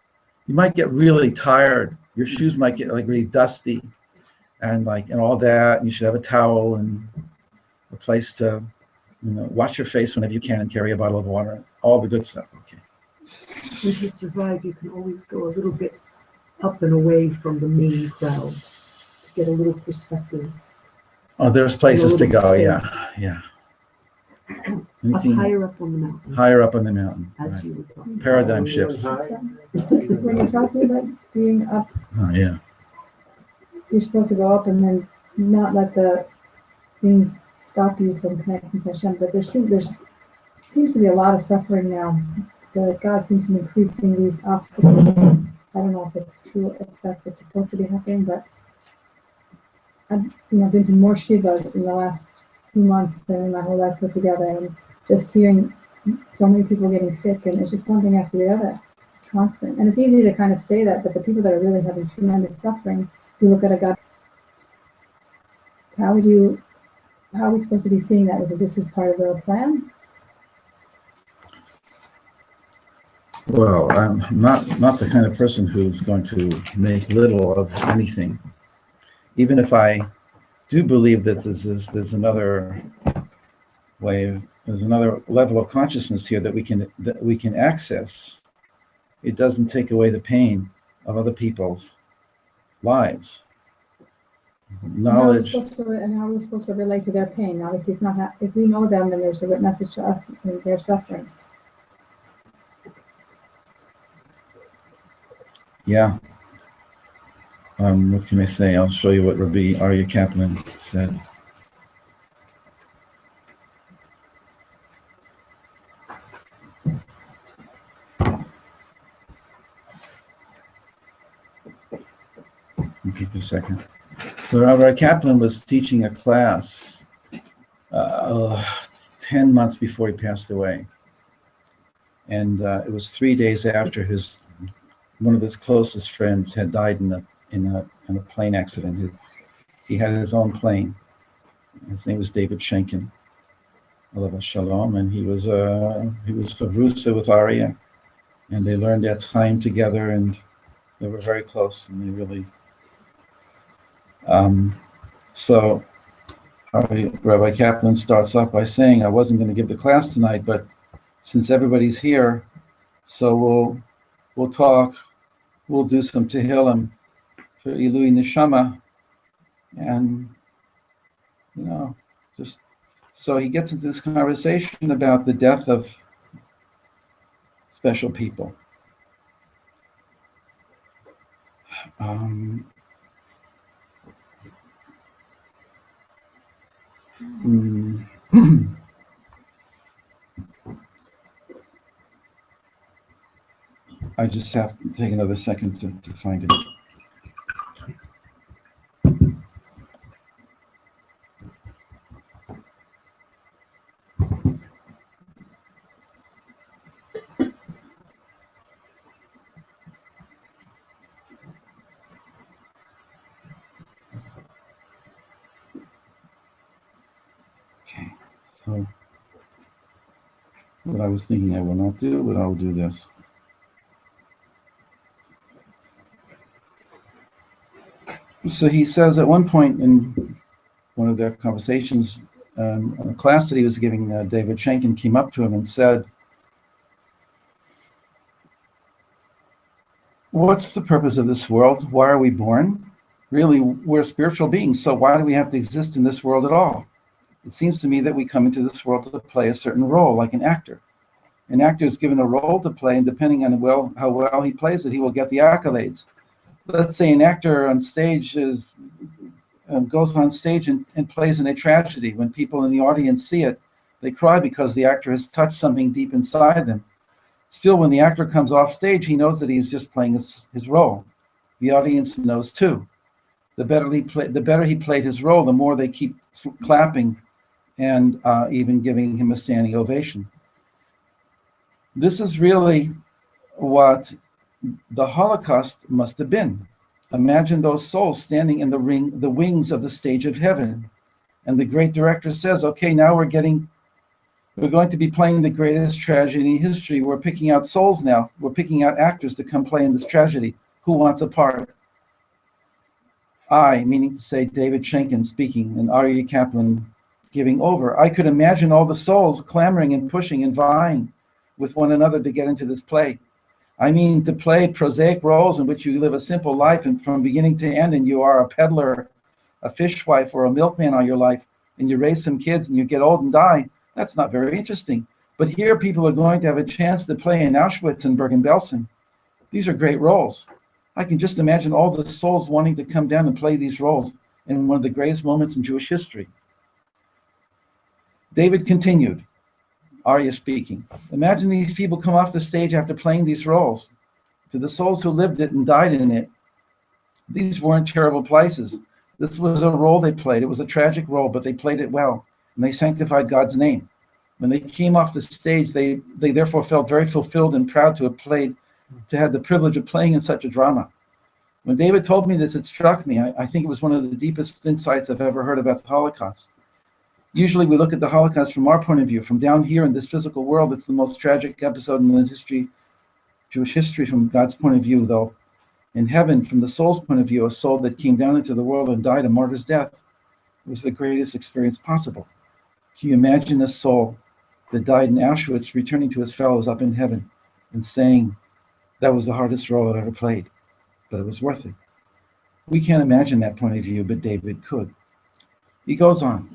You might get really tired. Your shoes might get like really dusty and all that. And you should have a towel and a place to, wash your face whenever you can and carry a bottle of water, all the good stuff. Okay. And to survive, you can always go a little bit up and away from the main crowd to get a little perspective. Oh, there's places to go. Yeah. Anything higher up on the mountain. Higher up on the mountain. As Right. you were talking. Paradigm shifts. When you're talking about being up, Oh, yeah. you're supposed to go up and then not let the things stop you from connecting to Hashem. But there seems to be a lot of suffering now. God seems to be increasing these obstacles. I don't know if it's true, if that's what's supposed to be happening, but I've been to more shivas in the last few months than in my whole life put together, and just hearing so many people getting sick, and it's just one thing after the other, constant. And it's easy to kind of say that, but the people that are really having tremendous suffering, you look at a God. How are we supposed to be seeing that? Is it this is part of the plan? Well, I'm not the kind of person who's going to make little of anything. Even if I do believe that there's another way, there's another level of consciousness here that we can access, it doesn't take away the pain of other people's lives. Knowledge. And how are we supposed to relate to their pain? Obviously, if we know them, then there's a message to us and their suffering. Yeah. What can I say? I'll show you what Rabbi Aryeh Kaplan said. take a second. So Rabbi Kaplan was teaching a class 10 months before he passed away. And it was 3 days after one of his closest friends had died in a plane accident. He had his own plane. His name was David Schenken, Alav Shalom, and he was Chavrusa with Aryeh, and they learned Etz Chaim together, and they were very close, and they really. So Rabbi Kaplan starts off by saying, "I wasn't going to give the class tonight, but since everybody's here, so we'll talk. We'll do some Tehillim for Ilui Neshama, and just." So he gets into this conversation about the death of special people. I just have to take another second to find it. Okay, so what I was thinking I will not do, but I will do this. So he says at one point in one of their conversations, a class that he was giving, David Schenken came up to him and said, "What's the purpose of this world? Why are we born? Really, we're spiritual beings, so why do we have to exist in this world at all? It seems to me that we come into this world to play a certain role, like an actor. An actor is given a role to play, and depending on how well he plays it, he will get the accolades. Let's say an actor on stage goes on stage and plays in a tragedy. When people in the audience see it, they cry because the actor has touched something deep inside them. Still, when the actor comes off stage, he knows that he's just playing his role. The audience knows too. The better he played his role, the more they keep clapping and even giving him a standing ovation. This is really what the Holocaust must have been. Imagine those souls standing in the wings of the stage of heaven. And the great director says, okay, now we're going to be playing the greatest tragedy in history. We're picking out souls now. We're picking out actors to come play in this tragedy. Who wants a part? I, meaning to say David Schenken speaking and Aryeh Kaplan giving over. I could imagine all the souls clamoring and pushing and vying with one another to get into this play. I mean, to play prosaic roles in which you live a simple life and from beginning to end, and you are a peddler, a fishwife, or a milkman all your life, and you raise some kids and you get old and die. That's not very interesting. But here people are going to have a chance to play in Auschwitz and Bergen-Belsen. These are great roles. I can just imagine all the souls wanting to come down and play these roles in one of the greatest moments in Jewish history. David continued, Aryeh speaking, imagine these people come off the stage after playing these roles. To the souls who lived it and died in it, these weren't terrible places. This was a role they played. It was a tragic role, but they played it well, and they sanctified God's name. When they came off the stage, they therefore felt very fulfilled and proud to have the privilege of playing in such a drama. When David told me this, it struck me. I think it was one of the deepest insights I've ever heard about the Holocaust. Usually we look at the Holocaust from our point of view. From down here in this physical world, it's the most tragic episode in the Jewish history from God's point of view, though. In heaven, from the soul's point of view, a soul that came down into the world and died a martyr's death was the greatest experience possible. Can you imagine a soul that died in Auschwitz returning to his fellows up in heaven and saying, that was the hardest role I've ever played, but it was worth it? We can't imagine that point of view, but David could. He goes on.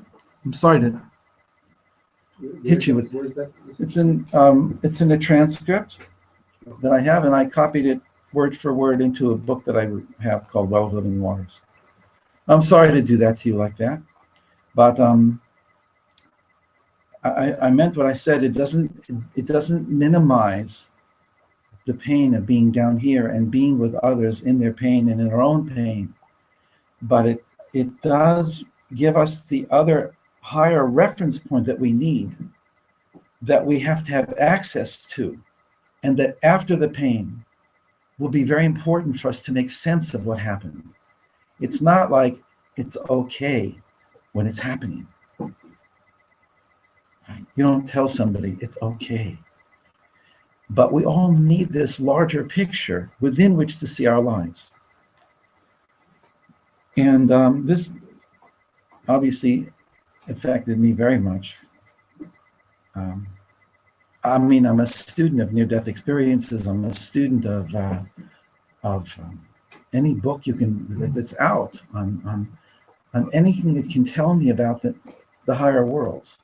I'm sorry to hit you with it's in a transcript that I have, and I copied it word for word into a book that I have called Well of Living Waters. I'm sorry to do that to you like that, but I meant what I said. It doesn't minimize the pain of being down here and being with others in their pain and in our own pain, but it does give us the other higher reference point that we need, that we have to have access to, and that after the pain will be very important for us to make sense of what happened. It's not like it's okay when it's happening. You don't tell somebody it's okay. But we all need this larger picture within which to see our lives. And this obviously affected me very much. I'm a student of near-death experiences. I'm a student of any book you can that's out on anything that can tell me about the higher worlds,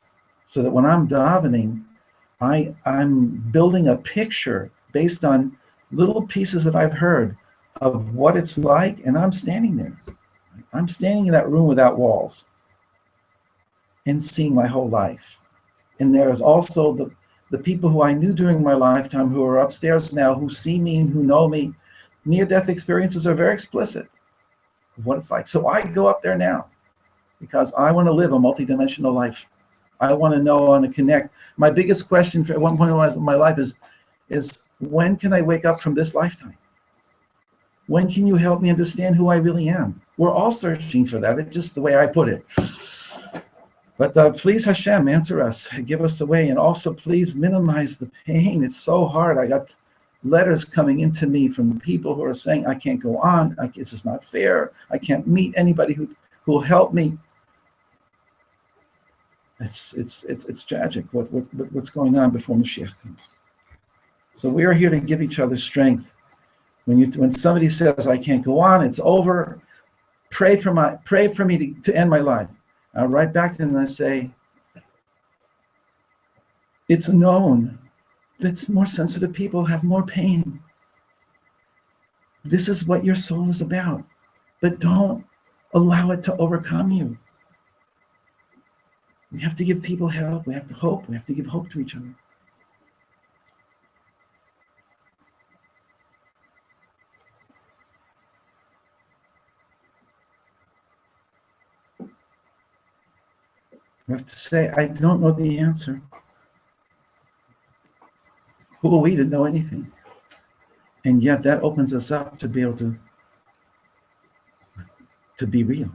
so that when I'm davening, I'm building a picture based on little pieces that I've heard of what it's like, and I'm standing there. I'm standing in that room without walls and seeing my whole life. And there's also the people who I knew during my lifetime who are upstairs now, who see me and who know me. Near-death experiences are very explicit of what it's like. So I go up there now because I want to live a multidimensional life. I want to know, I want to connect. My biggest question at one point in my life is when can I wake up from this lifetime? When can you help me understand who I really am? We're all searching for that. It's just the way I put it. But please, Hashem, answer us, give us a way, and also please minimize the pain. It's so hard. I got letters coming into me from people who are saying, I can't go on. This is not fair. I can't meet anybody who will help me. It's tragic what's going on before Mashiach comes. So we are here to give each other strength. When somebody says I can't go on, it's over. Pray for me to end my life. I'll write back to them and I say, it's known that more sensitive people have more pain. This is what your soul is about, but don't allow it to overcome you. We have to give people help. We have to hope. We have to give hope to each other. We have to say, I don't know the answer. Who are we to know anything? And yet that opens us up to be able to be real.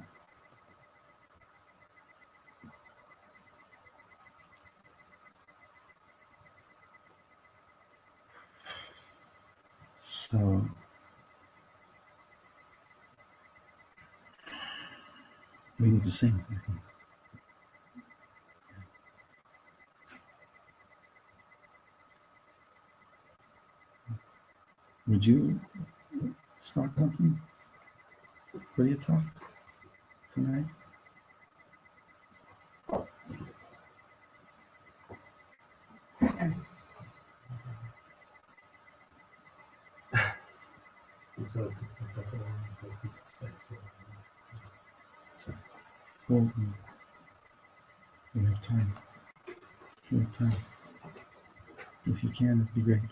So we need to sing, I think. Would you start something? Will you talk tonight? Well, we have time. We have time. If you can, it'd be great.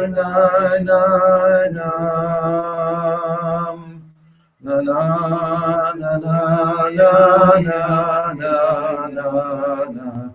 na na na na na na na na na.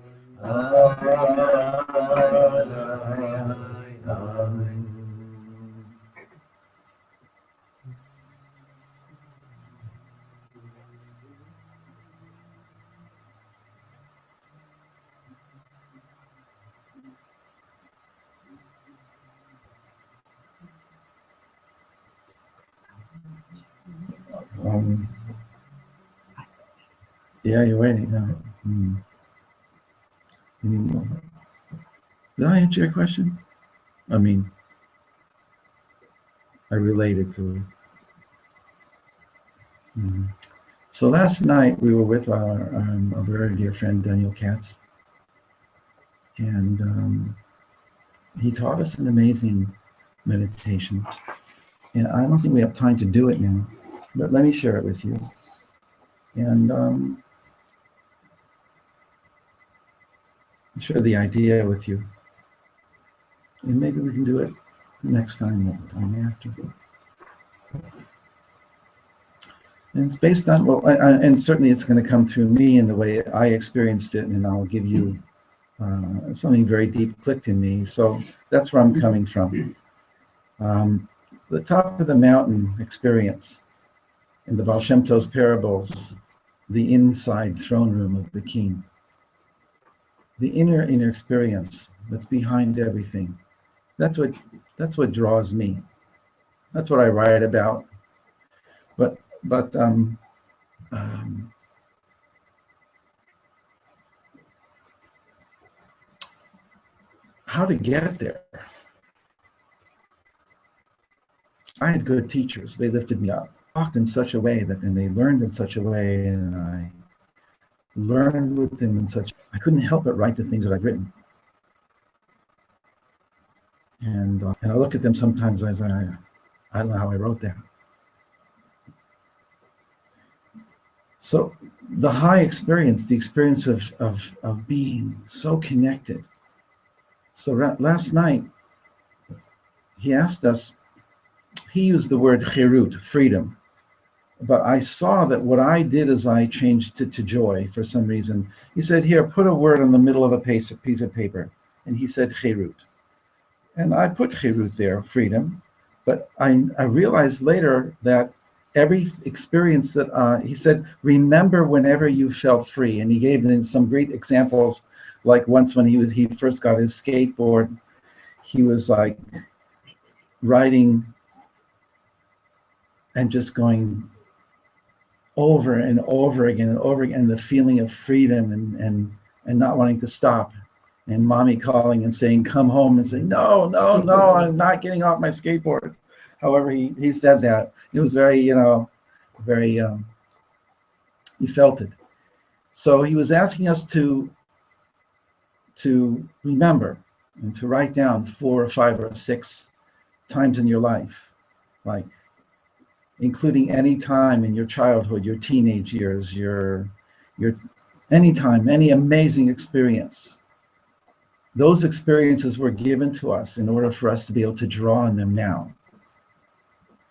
Yeah, you're waiting. You need more. Did I answer your question? I mean, I related to it. So last night we were with our very dear friend Daniel Katz, and he taught us an amazing meditation. And I don't think we have time to do it now, but let me share it with you. And share the idea with you. And maybe we can do it next time or the time after. And it's based on, well, and certainly it's going to come through me in the way I experienced it, and I'll give you something very deep clicked in me. So that's where I'm coming from. The top of the mountain experience in the Baal Shem Tov's parables, the inside throne room of the king. The inner experience that's behind everything. That's what draws me. That's what I write about. But how to get there? I had good teachers. They lifted me up, talked in such a way and they learned in such a way, and I learned with them in such. I couldn't help but write the things that I've written. And I look at them sometimes as I don't know how I wrote that. So the high experience, the experience of being so connected. So last night, he asked us, he used the word chirut, freedom. But I saw that what I did is I changed it to joy for some reason. He said, here, put a word in the middle of a piece of paper. And he said, chirut. And I put chirut there, freedom. But I realized later that every experience that, he said, remember whenever you felt free. And he gave them some great examples, like once when he first got his skateboard, he was like riding and just going over and over again and over again, the feeling of freedom and not wanting to stop, and mommy calling and saying, come home, and saying, no, I'm not getting off my skateboard. However, he said that. It was very, very, he felt it. So he was asking us to remember and to write down 4 or 5 or 6 times in your life, like including any time in your childhood, your teenage years, your any time, any amazing experience. Those experiences were given to us in order for us to be able to draw on them now.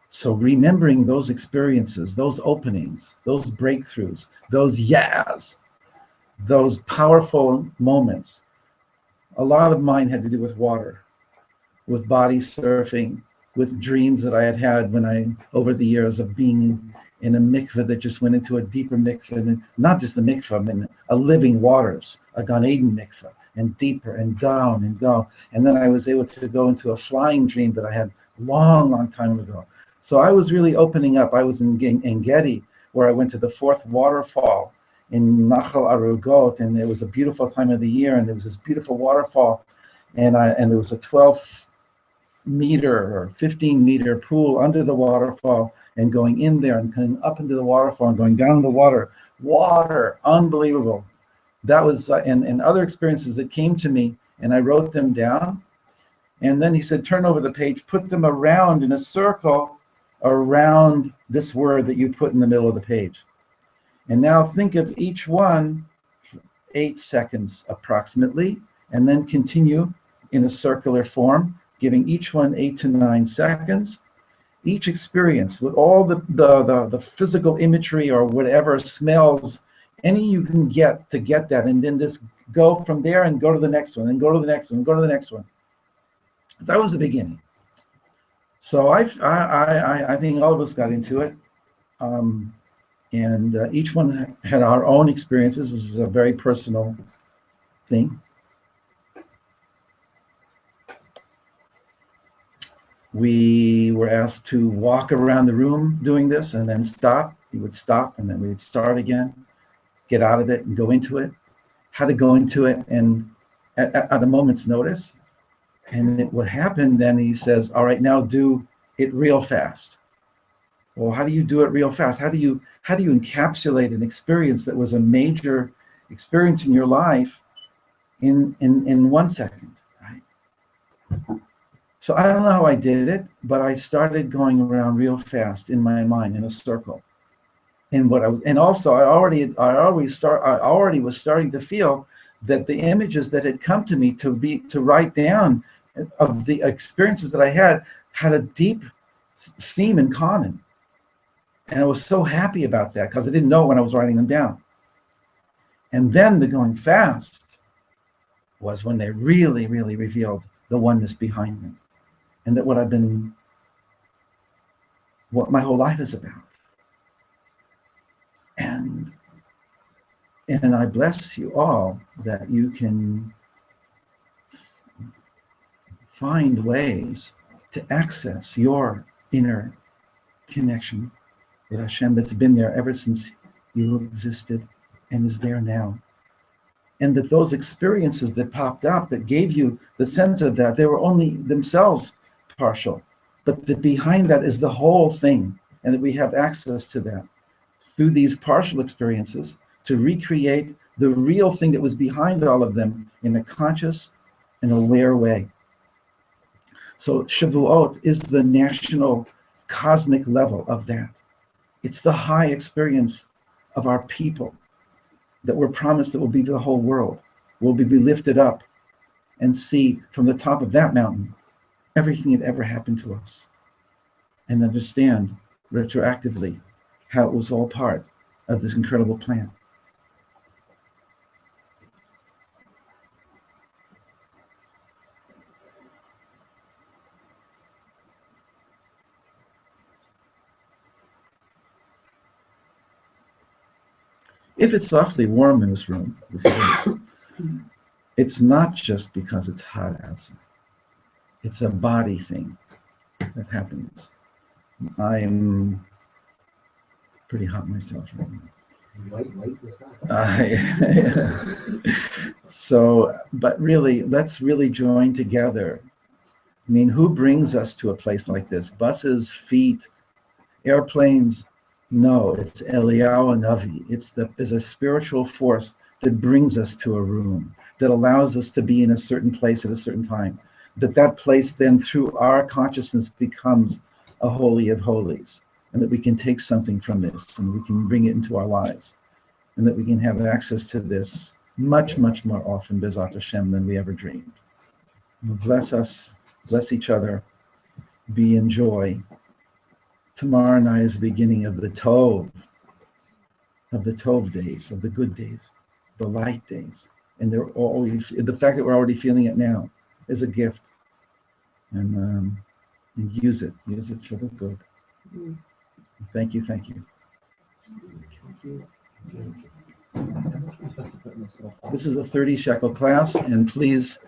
So remembering those experiences, those openings, those breakthroughs, those yeahs, those powerful moments. A lot of mine had to do with water, with body surfing, with dreams that I had when I, over the years of being in a mikveh that just went into a deeper mikveh, and not just a mikveh, I mean a living waters, a Gan Eden mikveh, and deeper and down and down. And then I was able to go into a flying dream that I had long time ago. So I was really opening up. I was in Gedi, where I went to the 4th waterfall in Nachal Arugot, and it was a beautiful time of the year, and there was this beautiful waterfall, and there was a 12-meter or 15-meter pool under the waterfall, and going in there and coming up into the waterfall and going down in the water, unbelievable. That was, and other experiences that came to me, and I wrote them down. And then he said, turn over the page, put them around in a circle around this word that you put in the middle of the page. And now think of each one for 8 seconds approximately, and then continue in a circular form. giving each one 8 to 9 seconds. Each experience with all the physical imagery or whatever smells, any you can get to get that, and then just go from there and go to the next one, and go to the next one, and go to the next one. That was the beginning. So I think all of us got into it, and each one had our own experiences. This is a very personal thing. We were asked to walk around the room doing this and then stop. We would stop and then we'd start again, get out of it and go into it. How to go into it and at a moment's notice. And what happened then, he says, all right, now do it real fast. Well, how do you do it real fast? How do you encapsulate an experience that was a major experience in your life in 1 second, right? So I don't know how I did it, but I started going around real fast in my mind in a circle. And also I already was starting to feel that the images that had come to me to write down of the experiences that I had a deep theme in common. And I was so happy about that because I didn't know when I was writing them down. And then the going fast was when they really, really revealed the oneness behind them. And that what my whole life is about. And I bless you all that you can find ways to access your inner connection with Hashem that's been there ever since you existed and is there now. And that those experiences that popped up that gave you the sense of that, they were only themselves partial, but that behind that is the whole thing, and that we have access to that through these partial experiences to recreate the real thing that was behind all of them in a conscious and aware way. So Shavuot is the national cosmic level of that. It's the high experience of our people that we're promised that will be the whole world, will be lifted up and see from the top of that mountain everything that ever happened to us and understand retroactively how it was all part of this incredible plan. If it's awfully warm in this room, it's not just because it's hot outside. It's a body thing that happens. I am pretty hot myself right now. So, but really, let's really join together. I mean, who brings us to a place like this? Buses, feet, airplanes? No, it's Eliyahu Navi. It's a spiritual force that brings us to a room, that allows us to be in a certain place at a certain time. That place then through our consciousness becomes a holy of holies, and that we can take something from this and we can bring it into our lives, and that we can have access to this much, much more often, Bezat Hashem, than we ever dreamed. Bless us, bless each other, be in joy. Tomorrow night is the beginning of the Tov days, of the good days, the light days. And the fact that we're already feeling it now is a gift, and use it for the good. Thank you. This is a 30 shekel class, and please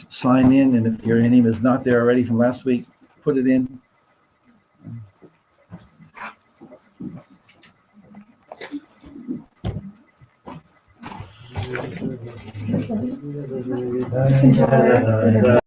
sign in, and if your name is not there already from last week, put it in. Listen to